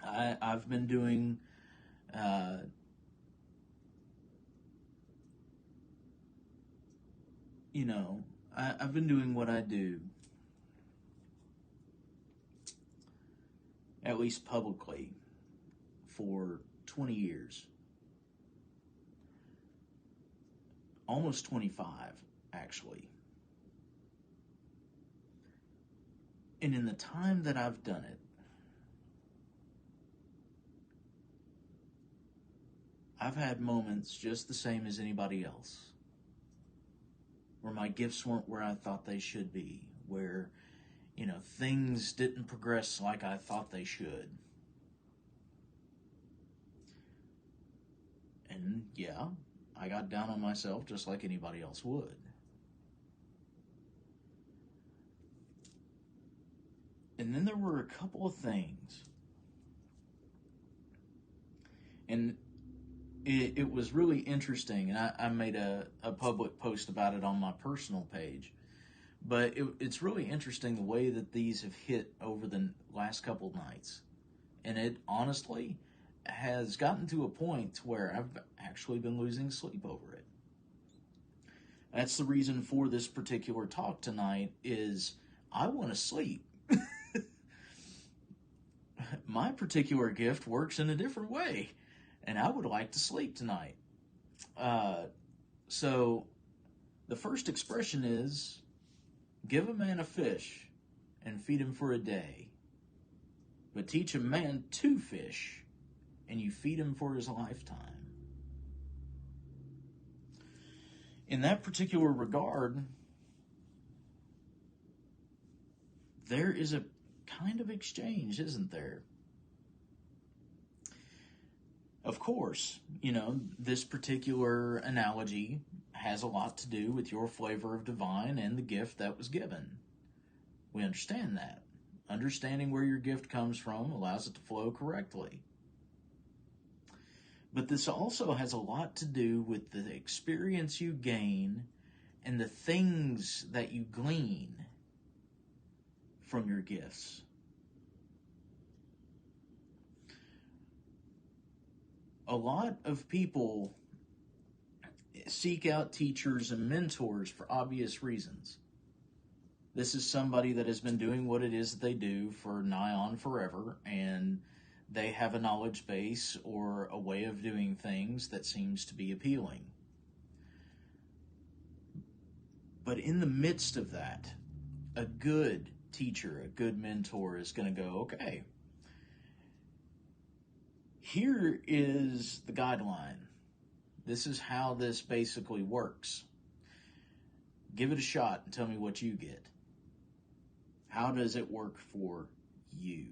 [SPEAKER 1] I've been doing I've been doing what I do, at least publicly, for 20 years. Almost 25, actually. And in the time that I've done it, I've had moments just the same as anybody else, where my gifts weren't where I thought they should be, where, things didn't progress like I thought they should. And yeah, I got down on myself just like anybody else would. And then there were a couple of things. And it was really interesting. And I made a public post about it on my personal page. But it's really interesting the way that these have hit over the last couple of nights. And it honestly has gotten to a point where I've actually been losing sleep over it. That's the reason for this particular talk tonight is I want to sleep. My particular gift works in a different way, and I would like to sleep tonight. So the first expression is, give a man a fish and feed him for a day, but teach a man to fish and you feed him for his lifetime. In that particular regard, there is a kind of exchange, isn't there? Of course, this particular analogy has a lot to do with your flavor of divine and the gift that was given. We understand that. Understanding where your gift comes from allows it to flow correctly. But this also has a lot to do with the experience you gain and the things that you glean from your gifts. A lot of people seek out teachers and mentors for obvious reasons. This is somebody that has been doing what it is that they do for nigh on forever, and they have a knowledge base or a way of doing things that seems to be appealing. But in the midst of that, a good teacher, a good mentor is going to go, okay, here is the guideline. This is how this basically works. Give it a shot and tell me what you get. How does it work for you?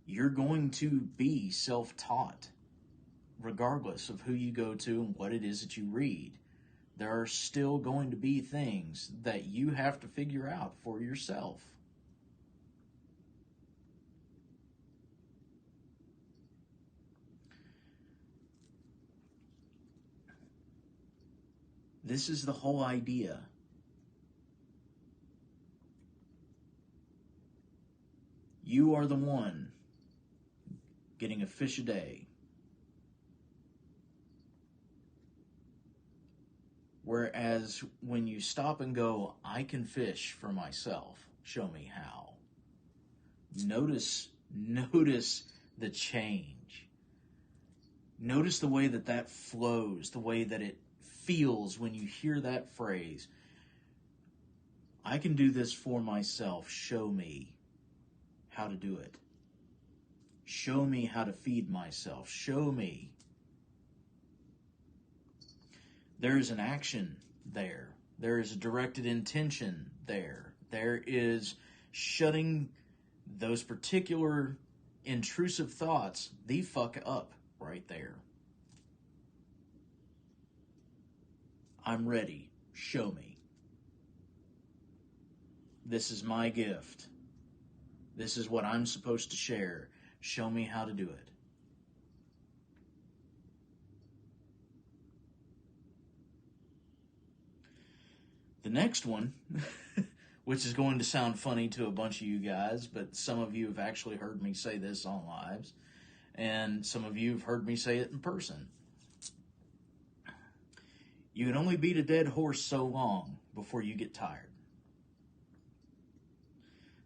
[SPEAKER 1] You're going to be self-taught, regardless of who you go to and what it is that you read. There are still going to be things that you have to figure out for yourself. This is the whole idea. You are the one getting a fish a day. Whereas when you stop and go, I can fish for myself, show me how. Notice the change. Notice the way that flows, the way that it feels when you hear that phrase. I can do this for myself, show me how to do it. Show me how to feed myself. Show me. There is an action there. There is a directed intention there. There is shutting those particular intrusive thoughts the fuck up right there. I'm ready. Show me. This is my gift. This is what I'm supposed to share. Show me how to do it. The next one, which is going to sound funny to a bunch of you guys, but some of you have actually heard me say this on lives, and some of you have heard me say it in person. You can only beat a dead horse so long before you get tired.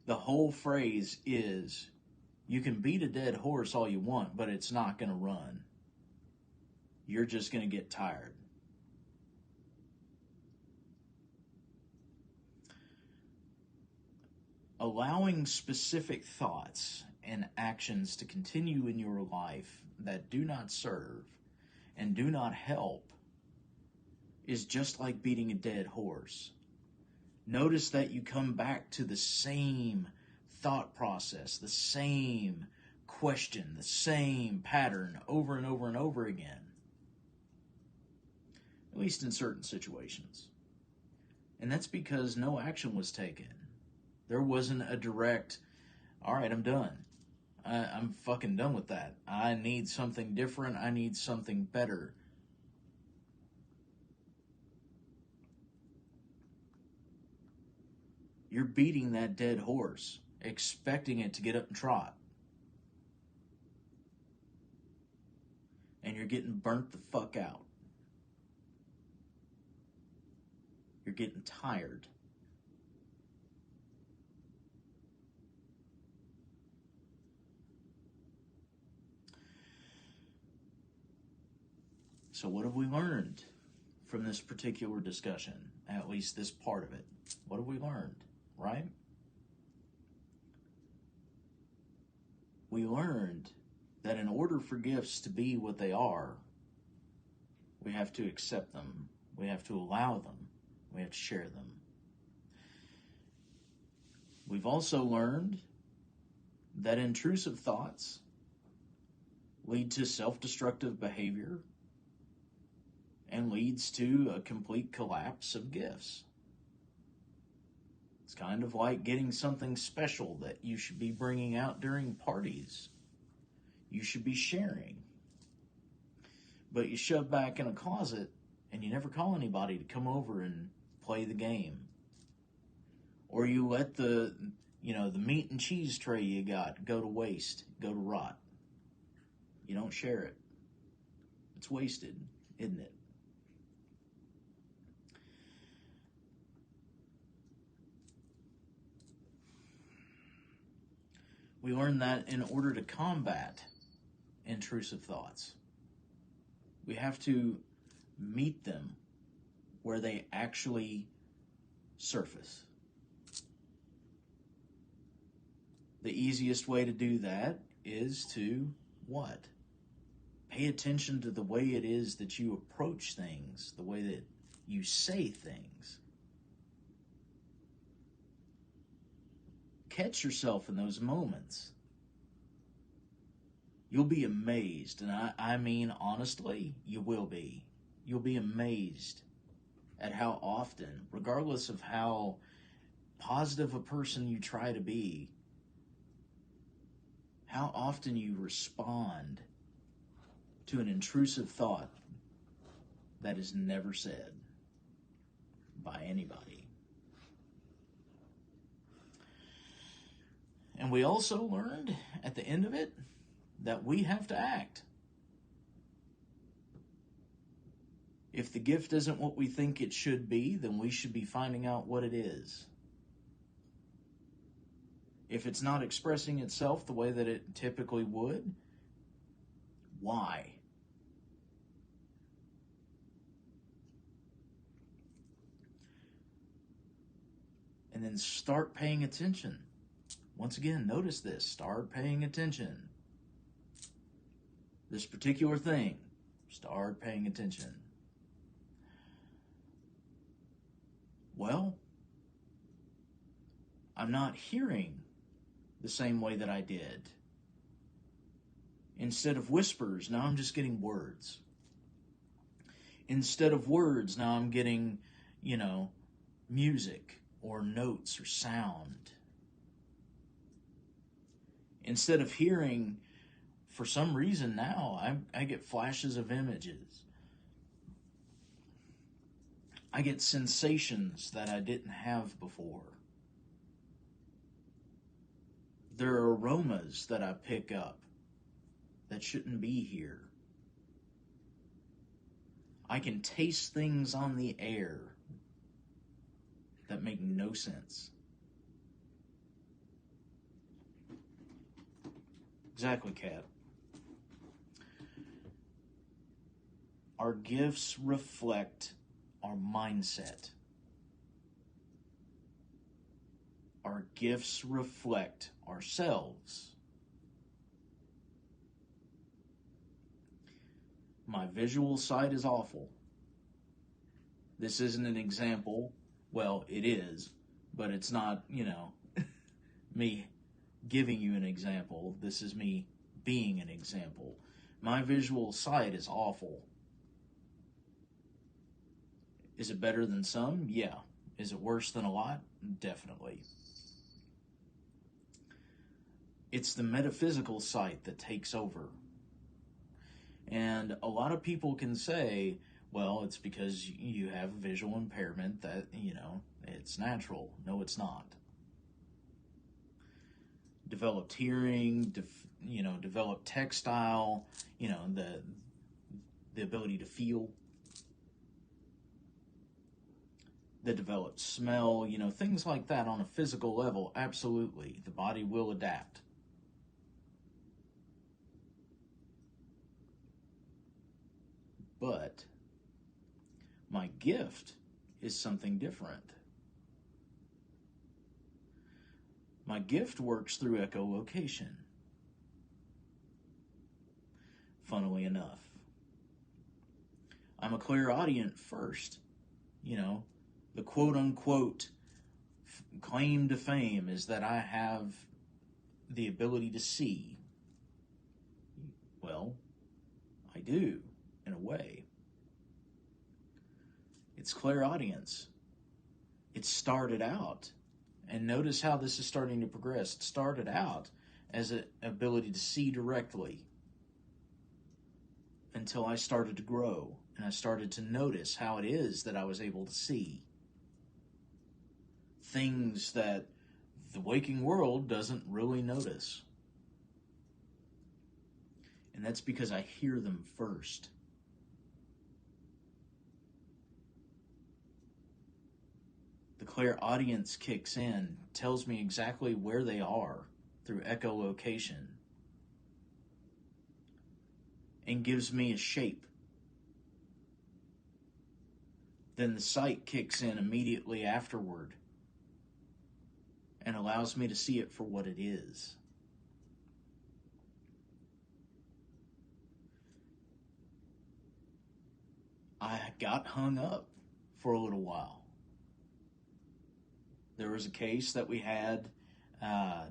[SPEAKER 1] The whole phrase is, you can beat a dead horse all you want, but it's not going to run. You're just going to get tired. Allowing specific thoughts and actions to continue in your life that do not serve and do not help is just like beating a dead horse. Notice that you come back to the same thought process, the same question, the same pattern over and over and over again. At least in certain situations. And that's because no action was taken. There wasn't a direct, all right, I'm done. I'm fucking done with that. I need something different. I need something better. You're beating that dead horse, expecting it to get up and trot. And you're getting burnt the fuck out. You're getting tired. So what have we learned from this particular discussion? At least this part of it. What have we learned, right? We learned that in order for gifts to be what they are, we have to accept them. We have to allow them. We have to share them. We've also learned that intrusive thoughts lead to self-destructive behavior and leads to a complete collapse of gifts. It's kind of like getting something special that you should be bringing out during parties. You should be sharing. But you shove back in a closet and you never call anybody to come over and play the game. Or you let the meat and cheese tray you got go to waste, go to rot. You don't share it. It's wasted, isn't it? We learn that in order to combat intrusive thoughts, we have to meet them where they actually surface. The easiest way to do that is to what? Pay attention to the way it is that you approach things, the way that you say things. Catch yourself in those moments. You'll be amazed, and I mean honestly, you will be. You'll be amazed at how often, regardless of how positive a person you try to be, how often you respond to an intrusive thought that is never said by anybody. And we also learned at the end of it that we have to act. If the gift isn't what we think it should be, then we should be finding out what it is. If it's not expressing itself the way that it typically would, why? And then start paying attention. Once again, notice this. Start paying attention. This particular thing, start paying attention. Well, I'm not hearing the same way that I did. Instead of whispers, now I'm just getting words. Instead of words, now I'm getting, music or notes or sound. Instead of hearing, for some reason now, I get flashes of images. I get sensations that I didn't have before. There are aromas that I pick up that shouldn't be here. I can taste things on the air that make no sense. Exactly, Kat. Our gifts reflect our mindset. Our gifts reflect ourselves. My visual sight is awful. This isn't an example. Well, it is, but it's not, me giving you an example. This is me being an example. My visual sight is awful. Is it better than some? Yeah. Is it worse than a lot? Definitely. It's the metaphysical sight that takes over. And a lot of people can say, well, it's because you have a visual impairment that, it's natural. No, it's not. Developed hearing, developed textile, the ability to feel. The developed smell, things like that on a physical level, absolutely. The body will adapt. But my gift is something different. My gift works through echolocation. Funnily enough. I'm a clairaudient first. The quote-unquote claim to fame is that I have the ability to see. Well, I do, in a way. It's clairaudience. It started out, and notice how this is starting to progress. It started out as an ability to see directly until I started to grow, and I started to notice how it is that I was able to see things that the waking world doesn't really notice. And that's because I hear them first. The clairaudience kicks in, tells me exactly where they are, through echolocation and gives me a shape. Then the sight kicks in immediately afterward and allows me to see it for what it is. I got hung up for a little while. There was a case that we had, a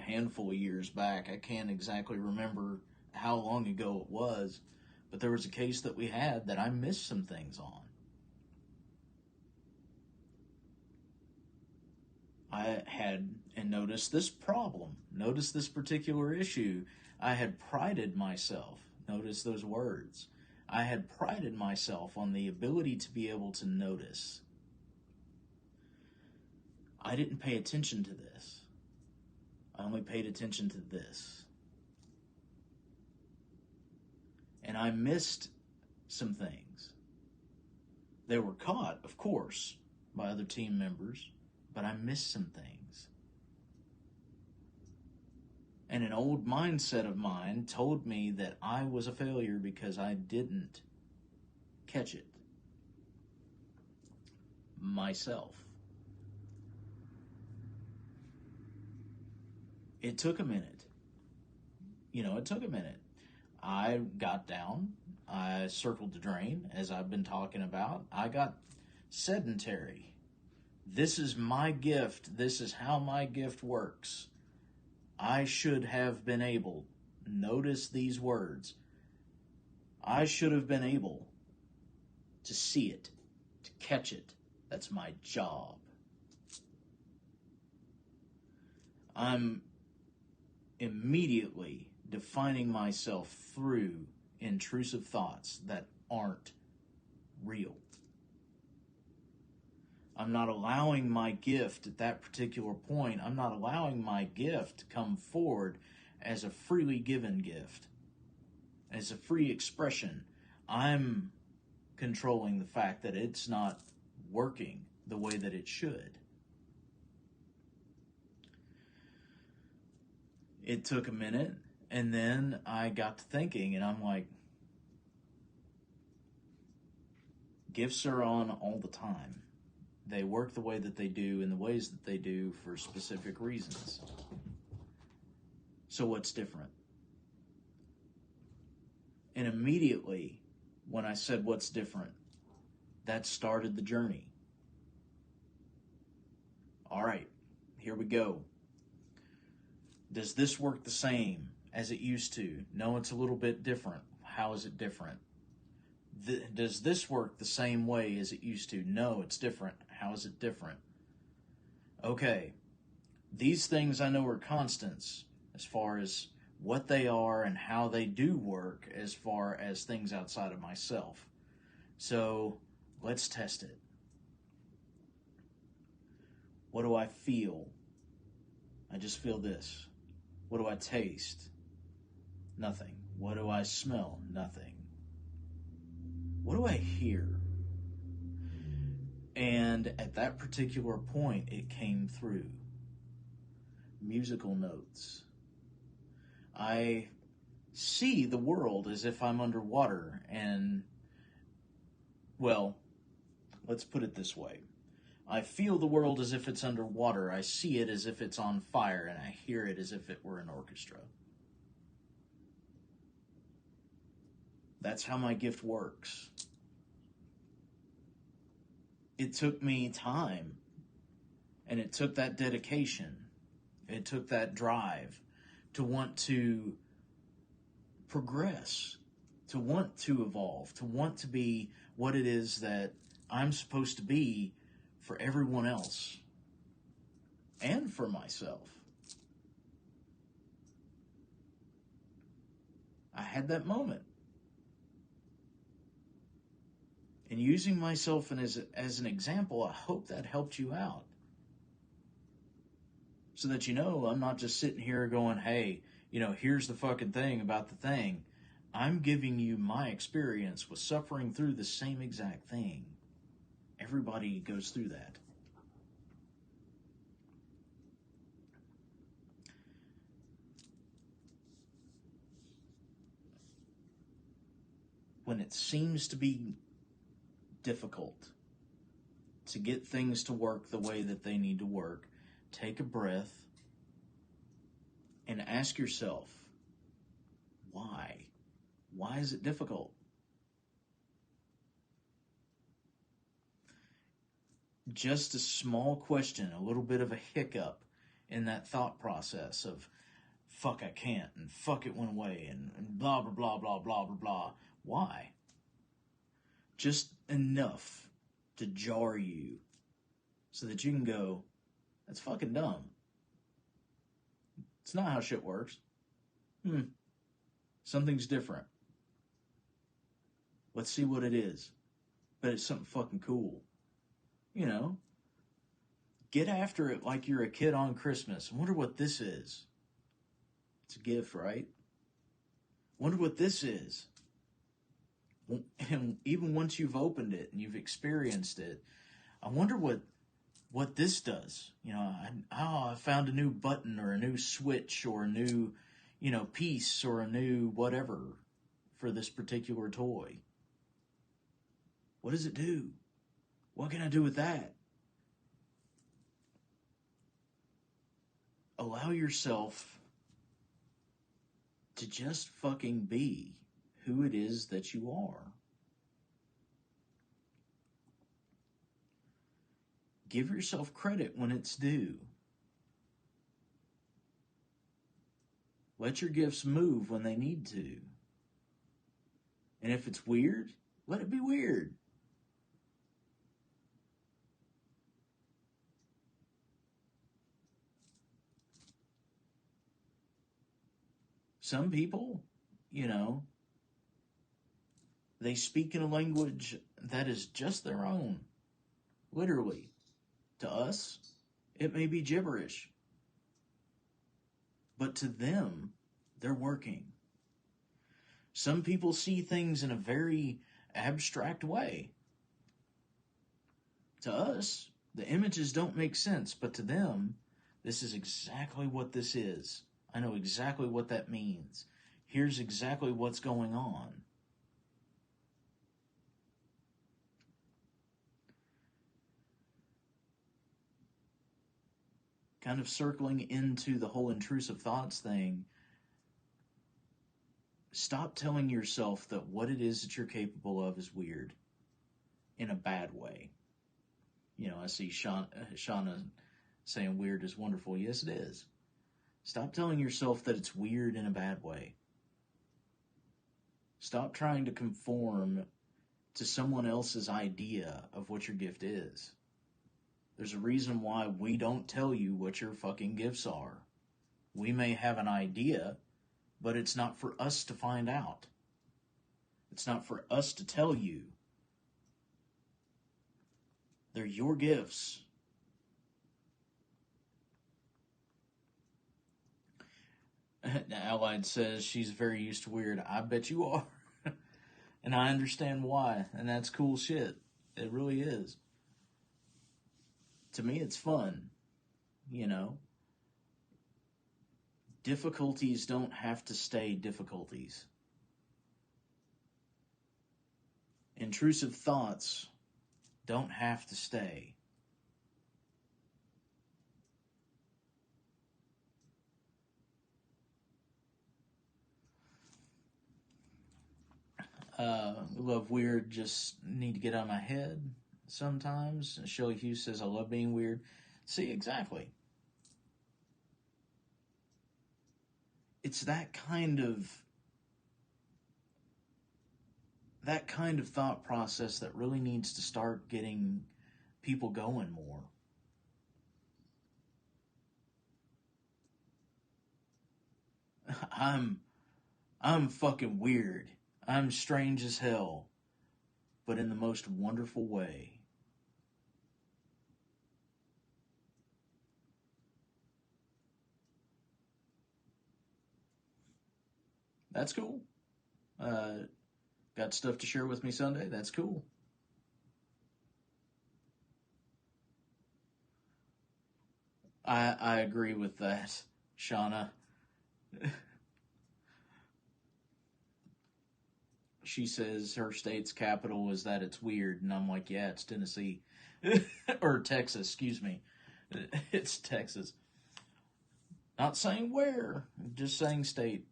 [SPEAKER 1] handful of years back. I can't exactly remember how long ago it was, but there was a case that we had that I missed some things on. I had, and noticed this problem, noticed this particular issue. I had prided myself, notice those words, I had prided myself on the ability to be able to notice. I didn't pay attention to this. I only paid attention to this. And I missed some things. They were caught, of course, by other team members, but I missed some things. And an old mindset of mine told me that I was a failure because I didn't catch it myself. It took a minute. It took a minute. I got down. I circled the drain, as I've been talking about. I got sedentary. This is my gift. This is how my gift works. I should have been able, notice these words, I should have been able to see it, to catch it. That's my job. I'm immediately defining myself through intrusive thoughts that aren't real. I'm not allowing my gift at that particular point. I'm not allowing my gift to come forward as a freely given gift, as a free expression. I'm controlling the fact that it's not working the way that it should. It took a minute, and then I got to thinking, and I'm like, gifts are on all the time. They work the way that they do in the ways that they do for specific reasons. So what's different? And immediately, when I said what's different, that started the journey. All right, here we go. Does this work the same as it used to? No, it's a little bit different. How is it different? Does this work the same way as it used to? No, it's different. How is it different? Okay, these things I know are constants as far as what they are and how they do work as far as things outside of myself. So let's test it. What do I feel? I just feel this. What do I taste? Nothing. What do I smell? Nothing. What do I hear? And at that particular point, it came through. Musical notes. I see the world as if I'm underwater, and, well, let's put it this way. I feel the world as if it's underwater. I see it as if it's on fire, and I hear it as if it were an orchestra. That's how my gift works. It took me time, and it took that dedication. It took that drive to want to progress, to want to evolve, to want to be what it is that I'm supposed to be for everyone else and for myself. I had that moment. And using myself as an example, I hope that helped you out. So that I'm not just sitting here going, hey, here's the fucking thing about the thing. I'm giving you my experience with suffering through the same exact thing. Everybody goes through that. when it seems to be difficult to get things to work the way that they need to work, take a breath and ask yourself, why? Why is it difficult? Just a small question, a little bit of a hiccup in that thought process of, fuck, I can't, and fuck, it went away, and blah, blah, blah, blah, blah, blah, blah. Why? Just enough to jar you so that you can go, that's fucking dumb. It's not how shit works. Something's different. Let's see what it is. But it's something fucking cool. You know? Get after it like you're a kid on Christmas. I wonder what this is. It's a gift, right? Wonder what this is. And even once you've opened it and you've experienced it, I wonder what this does. You know, I found a new button or a new switch or a new, piece or a new whatever for this particular toy. What does it do? What can I do with that? Allow yourself to just fucking be who it is that you are. Give yourself credit when it's due. Let your gifts move when they need to. And if it's weird, let it be weird. Some people, they speak in a language that is just their own. Literally. To us, it may be gibberish. But to them, they're working. Some people see things in a very abstract way. To us, the images don't make sense, but to them, this is exactly what this is. I know exactly what that means. Here's exactly what's going on. Kind of circling into the whole intrusive thoughts thing, stop telling yourself that what it is that you're capable of is weird in a bad way. I see Shauna saying weird is wonderful. Yes, it is. Stop telling yourself that it's weird in a bad way. Stop trying to conform to someone else's idea of what your gift is. There's a reason why we don't tell you what your fucking gifts are. We may have an idea, but it's not for us to find out. It's not for us to tell you. They're your gifts. Allied says she's very used to weird. I bet you are. And I understand why. And that's cool shit. It really is. To me, it's fun. Difficulties don't have to stay difficulties. Intrusive thoughts don't have to stay. Love weird, just need to get out of my head sometimes. Shelly Hughes says, I love being weird. See, exactly. It's that kind of thought process that really needs to start getting people going more. I'm fucking weird. I'm strange as hell, but in the most wonderful way. That's cool. Got stuff to share with me Sunday? That's cool. I agree with that, Shauna. she says her state's capital is that it's weird, and I'm like, yeah, it's Tennessee. Or Texas, excuse me. It's Texas. Not saying where, just saying state.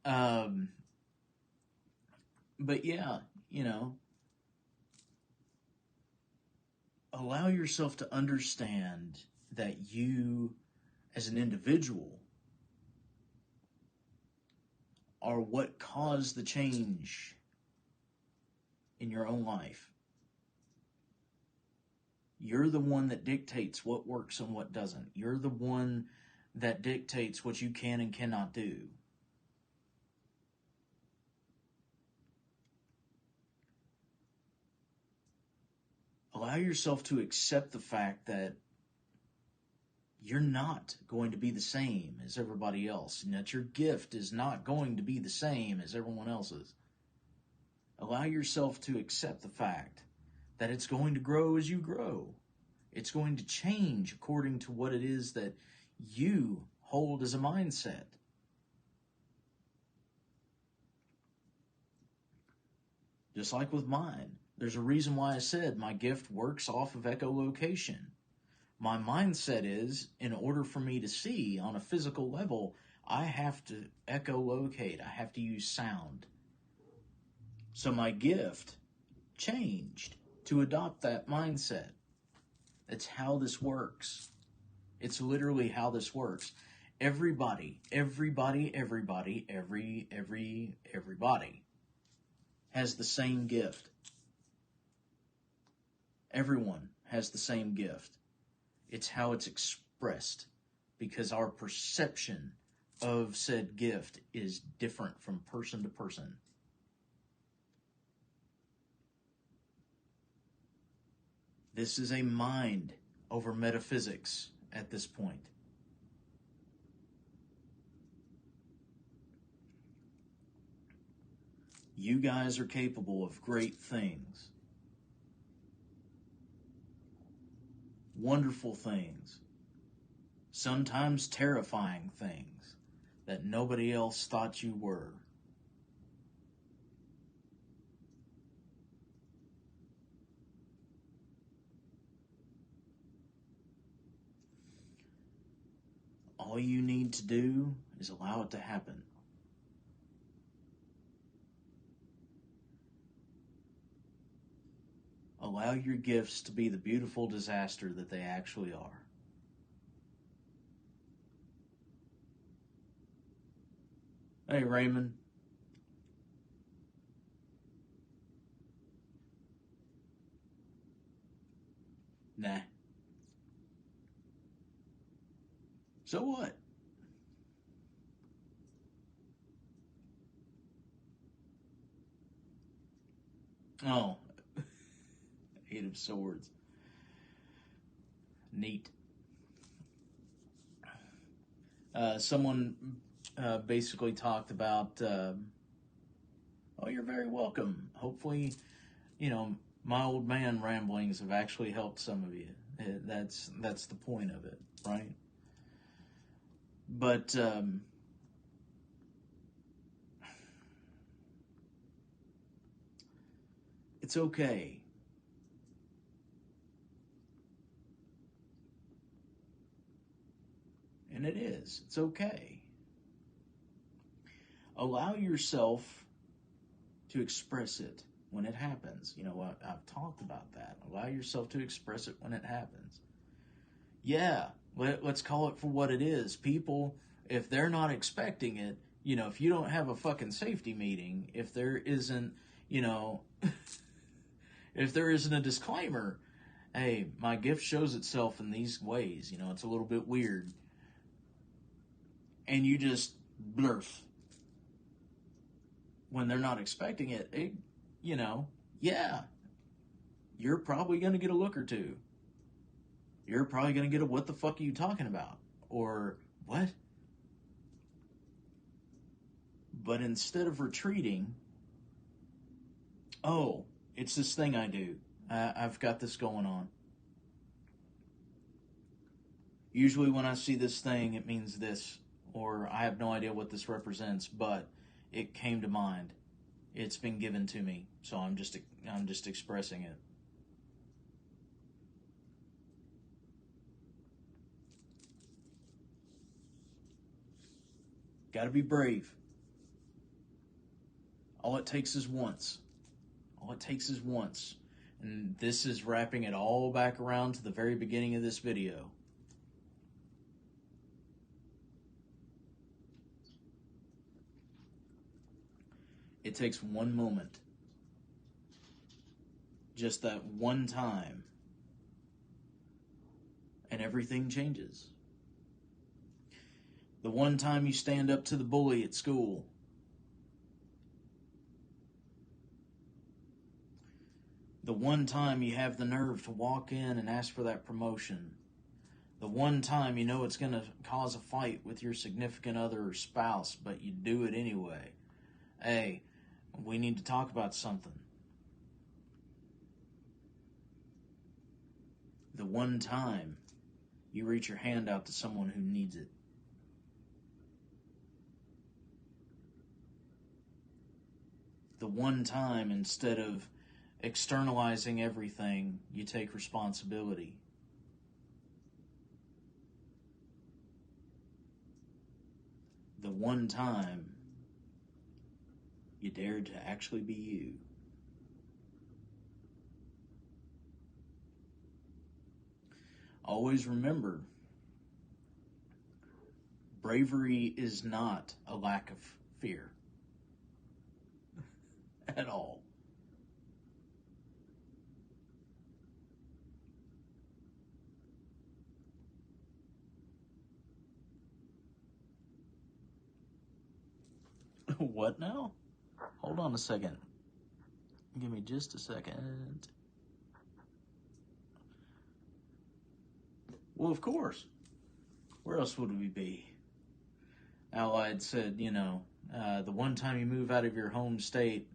[SPEAKER 1] Um, but yeah, allow yourself to understand that you, as an individual, are what caused the change in your own life. You're the one that dictates what works and what doesn't. You're the one that dictates what you can and cannot do. Allow yourself to accept the fact that you're not going to be the same as everybody else, and that your gift is not going to be the same as everyone else's. Allow yourself to accept the fact that it's going to grow as you grow. It's going to change according to what it is that you hold as a mindset. Just like with mine, there's a reason why I said my gift works off of echolocation. My mindset is, in order for me to see on a physical level, I have to echolocate. I have to use sound. So my gift changed to adopt that mindset. It's how this works. It's literally how this works. Everybody has the same gift. Everyone has the same gift. It's how it's expressed, because our perception of said gift is different from person to person. This is a mind over metaphysics at this point. You guys are capable of great things. Wonderful things. Sometimes terrifying things that nobody else thought you were. All you need to do is allow it to happen. Allow your gifts to be the beautiful disaster that they actually are. Hey, Raymond. Nah. So what? Oh, Eight of Swords. Neat. Someone basically talked about, oh, you're very welcome. Hopefully, my old man ramblings have actually helped some of you. That's the point of it, right? But it's okay. And it is. It's okay. Allow yourself to express it when it happens. I've talked about that. Allow yourself to express it when it happens. Yeah, let's call it for what it is. People, if they're not expecting it, if you don't have a fucking safety meeting, if there isn't, if there isn't a disclaimer, hey, my gift shows itself in these ways, it's a little bit weird. And you just blurf when they're not expecting it, yeah, you're probably going to get a look or two. You're probably going to get a what the fuck are you talking about? Or what? But instead of retreating, oh, it's this thing I do. I've got this going on. Usually when I see this thing, it means this. Or I have no idea what this represents, but it came to mind. It's been given to me, so I'm just expressing it. Got to be brave. All it takes is once. All it takes is once. And this is wrapping it all back around to the very beginning of this video. It takes one moment. Just that one time. And everything changes. The one time you stand up to the bully at school. The one time you have the nerve to walk in and ask for that promotion. The one time you know it's going to cause a fight with your significant other or spouse, but you do it anyway. Hey, we need to talk about something. The one time you reach your hand out to someone who needs it. The one time, instead of externalizing everything, you take responsibility. The one time you dared to actually be you. Always remember, bravery is not a lack of fear. At all. What now? Hold on a second. Give me just a second. Well, of course. Where else would we be? Allied said, the one time you move out of your home state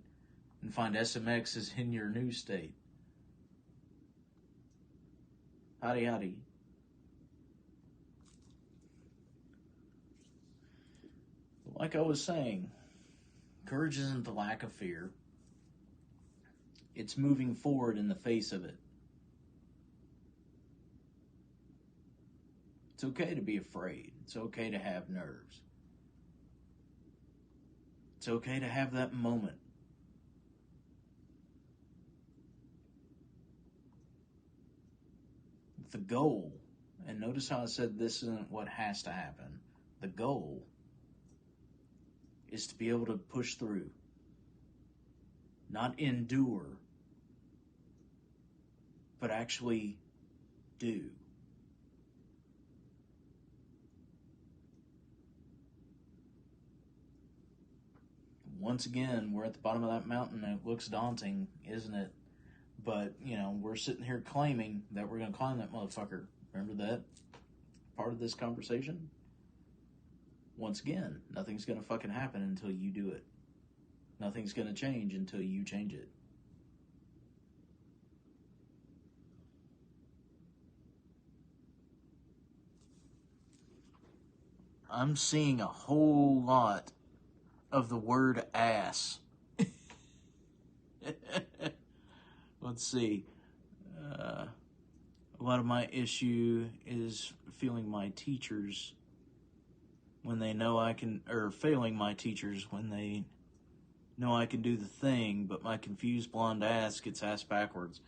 [SPEAKER 1] and find SMX is in your new state. Howdy, howdy. Like I was saying, courage isn't the lack of fear. It's moving forward in the face of it. It's okay to be afraid. It's okay to have nerves. It's okay to have that moment. The goal, and notice how I said this isn't what has to happen. The goal is to be able to push through. Not endure, but actually do. Once again, we're at the bottom of that mountain and it looks daunting, isn't it? But, we're sitting here claiming that we're going to climb that motherfucker. Remember that part of this conversation? Once again, nothing's going to fucking happen until you do it. Nothing's going to change until you change it. I'm seeing a whole lot of the word ass. Let's see. A lot of my issue is feeling my teachers when they know I can, or failing my teachers when they know I can do the thing, but my confused blonde ass gets asked backwards.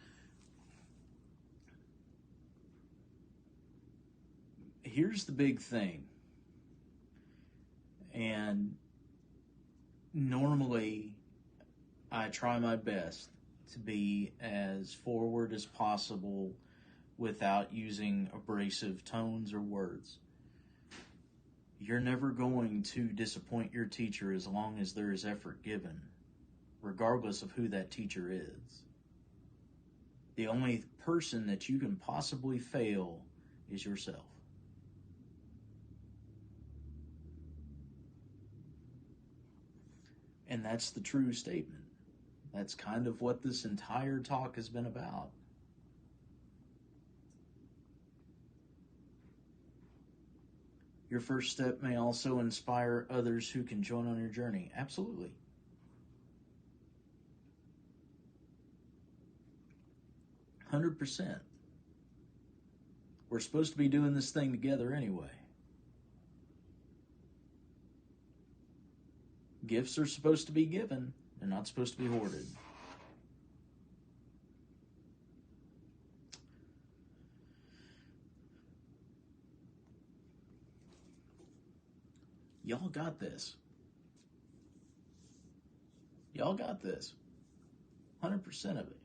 [SPEAKER 1] Here's the big thing. And normally I try my best to be as forward as possible without using abrasive tones or words. You're never going to disappoint your teacher as long as there is effort given, regardless of who that teacher is. The only person that you can possibly fail is yourself. And that's the true statement. That's kind of what this entire talk has been about. Your first step may also inspire others who can join on your journey. Absolutely. 100%. We're supposed to be doing this thing together anyway. Gifts are supposed to be given. They're not supposed to be hoarded. Y'all got this. Y'all got this. 100% of it.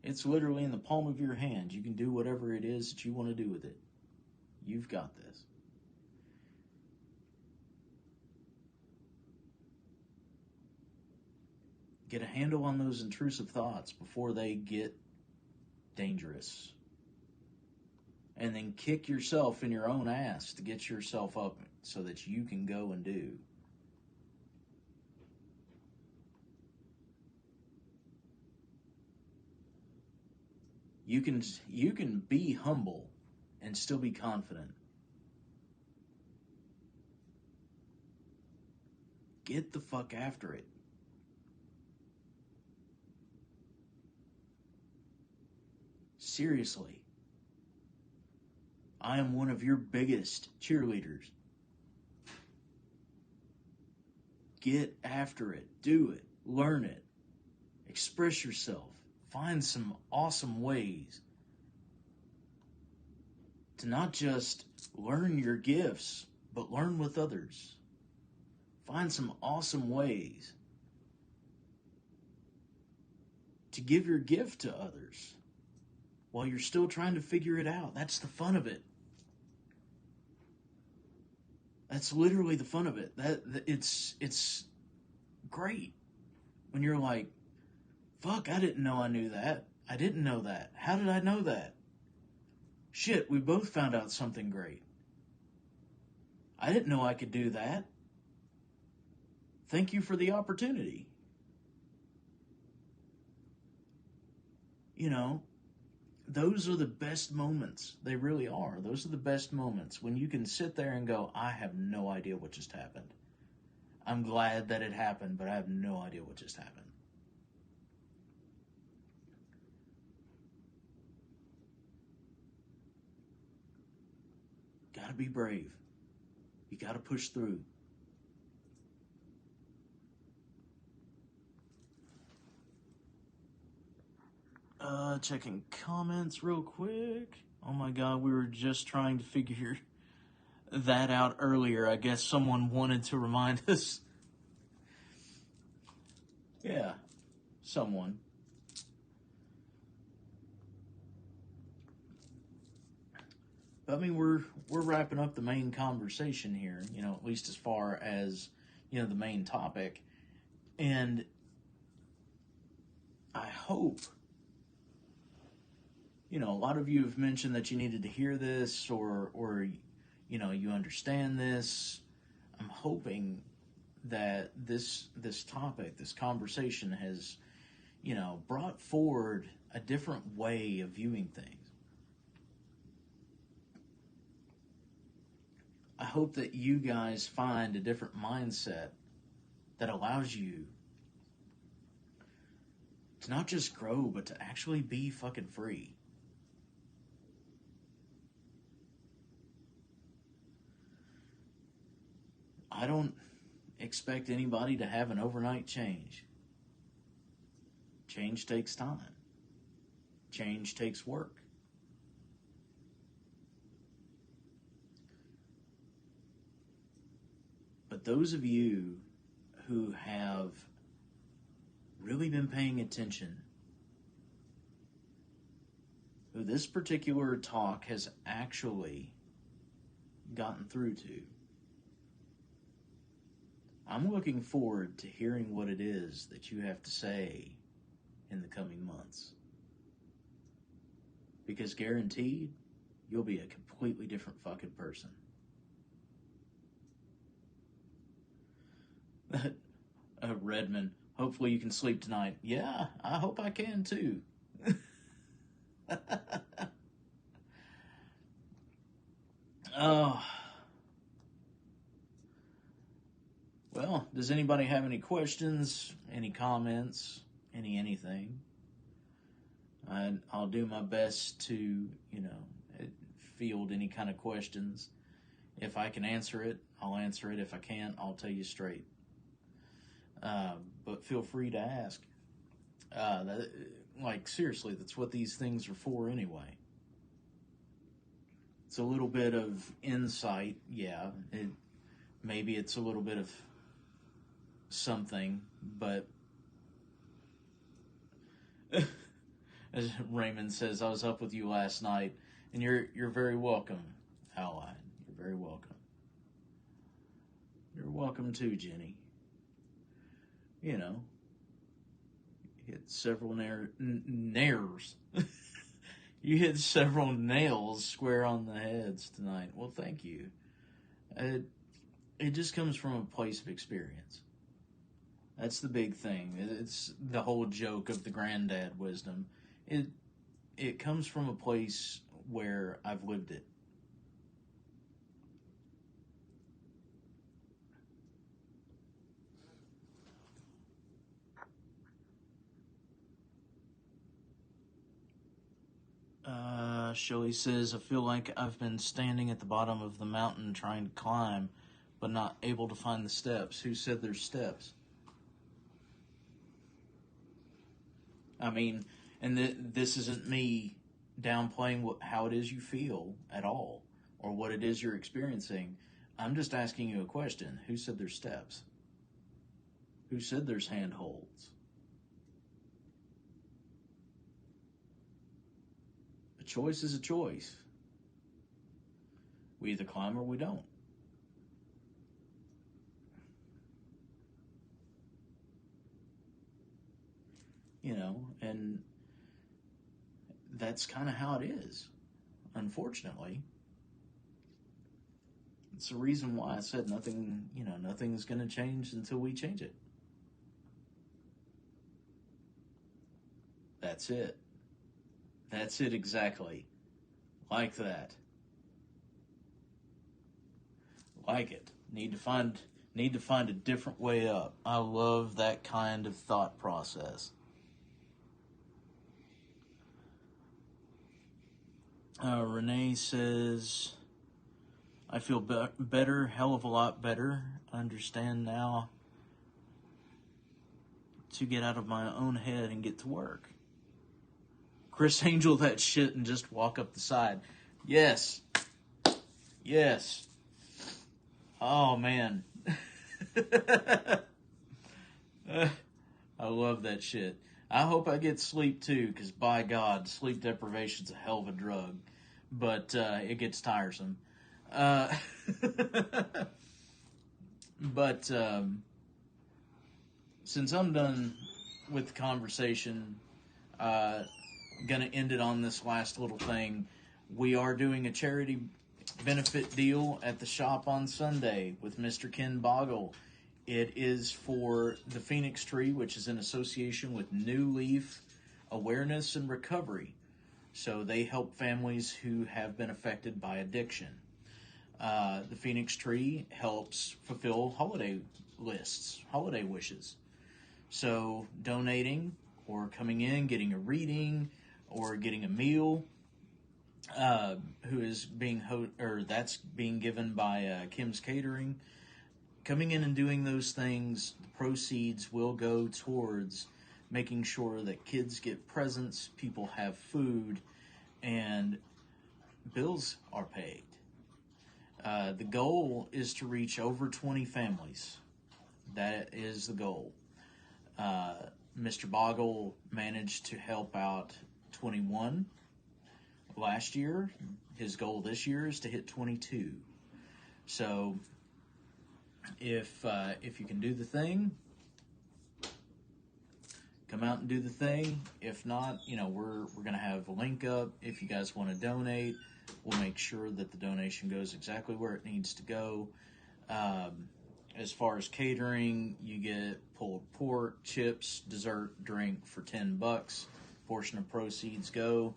[SPEAKER 1] It's literally in the palm of your hand. You can do whatever it is that you want to do with it. You've got this. Get a handle on those intrusive thoughts before they get dangerous. And then kick yourself in your own ass to get yourself up so that you can go and do. You can be humble and still be confident. Get the fuck after it. Seriously. I am one of your biggest cheerleaders. Get after it. Do it. Learn it. Express yourself. Find some awesome ways to not just learn your gifts, but learn with others. Find some awesome ways to give your gift to others while you're still trying to figure it out. That's the fun of it. That's literally the fun of it. It's great when you're like, fuck, I didn't know I knew that. I didn't know that. How did I know that? Shit, we both found out something great. I didn't know I could do that. Thank you for the opportunity. You know, those are the best moments. They really are. Those are the best moments when you can sit there and go, I have no idea what just happened. I'm glad that it happened, but I have no idea what just happened. Gotta be brave. You gotta push through. Checking comments real quick. Oh my god, we were just trying to figure that out earlier. I guess someone wanted to remind us. Yeah, someone. But I mean, we're wrapping up the main conversation here, you know, at least as far as, you know, the main topic. And I hope, you know, a lot of you have mentioned that you needed to hear this or you know, you understand this. I'm hoping that this topic, this conversation has, you know, brought forward a different way of viewing things. I hope that you guys find a different mindset that allows you to not just grow, but to actually be fucking free. I don't expect anybody to have an overnight change. Change takes time. Change takes work. But those of you who have really been paying attention, who this particular talk has actually gotten through to, I'm looking forward to hearing what it is that you have to say in the coming months. Because guaranteed, you'll be a completely different fucking person. Redmond, hopefully you can sleep tonight. Yeah, I hope I can too. Oh. Well, does anybody have any questions, any comments, anything? I'll do my best to, field any kind of questions. If I can answer it, I'll answer it. If I can't, I'll tell you straight. But feel free to ask. Seriously, that's what these things are for anyway. It's a little bit of insight, yeah. Maybe it's a little bit of something, but as Raymond says, I was up with you last night, and you're very welcome, Allied. You're very welcome. You're welcome too, Jenny. You hit several nails. You hit several nails square on the heads tonight. Well, thank you. It just comes from a place of experience. That's the big thing. It's the whole joke of the granddad wisdom. It comes from a place where I've lived it. Shelly says, I feel like I've been standing at the bottom of the mountain trying to climb, but not able to find the steps. Who said there's steps? I mean, and this isn't me downplaying how it is you feel at all, or what it is you're experiencing. I'm just asking you a question. Who said there's steps? Who said there's handholds? A choice is a choice. We either climb or we don't. And that's kind of how it is, unfortunately. It's the reason why I said nothing's going to change until we change it. That's it. That's it exactly. Like that. Like it. Need to find a different way up. I love that kind of thought process. Renee says, I feel better, hell of a lot better. I understand now to get out of my own head and get to work. Chris Angel that shit and just walk up the side. Yes. Yes. Oh, man. I love that shit. I hope I get sleep too, because by God, sleep deprivation's a hell of a drug. But it gets tiresome. But since I'm done with the conversation, gonna end it on this last little thing. We are doing a charity benefit deal at the shop on Sunday with Mr. Ken Boggle. It is for the Phoenix Tree, which is in association with New Leaf Awareness and Recovery. So they help families who have been affected by addiction. The Phoenix Tree helps fulfill holiday lists, holiday wishes. So donating or coming in, getting a reading, or getting a meal, that's being given by Kim's Catering. Coming in and doing those things, the proceeds will go towards making sure that kids get presents, people have food, and bills are paid. The goal is to reach over 20 families. That is the goal. Mr. Boggle managed to help out 21 last year. His goal this year is to hit 22. So if you can do the thing, come out and do the thing. If not, we're going to have a link up. If you guys want to donate, we'll make sure that the donation goes exactly where it needs to go. As far as catering, you get pulled pork, chips, dessert, drink for $10. Portion of proceeds go.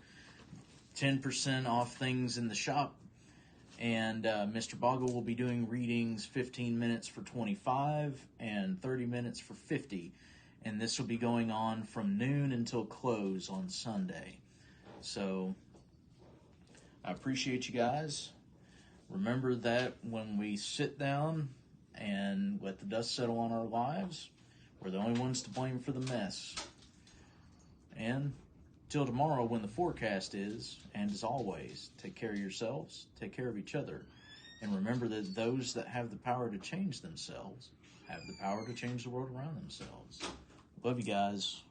[SPEAKER 1] 10% off things in the shop. And Mr. Boggle will be doing readings 15 minutes for $25 and 30 minutes for $50. and this will be going on from noon until close on Sunday. So I appreciate you guys. Remember that when we sit down and let the dust settle on our lives, we're the only ones to blame for the mess. And till tomorrow when the forecast is, and as always, take care of yourselves, take care of each other, and remember that those that have the power to change themselves have the power to change the world around themselves. Love you guys.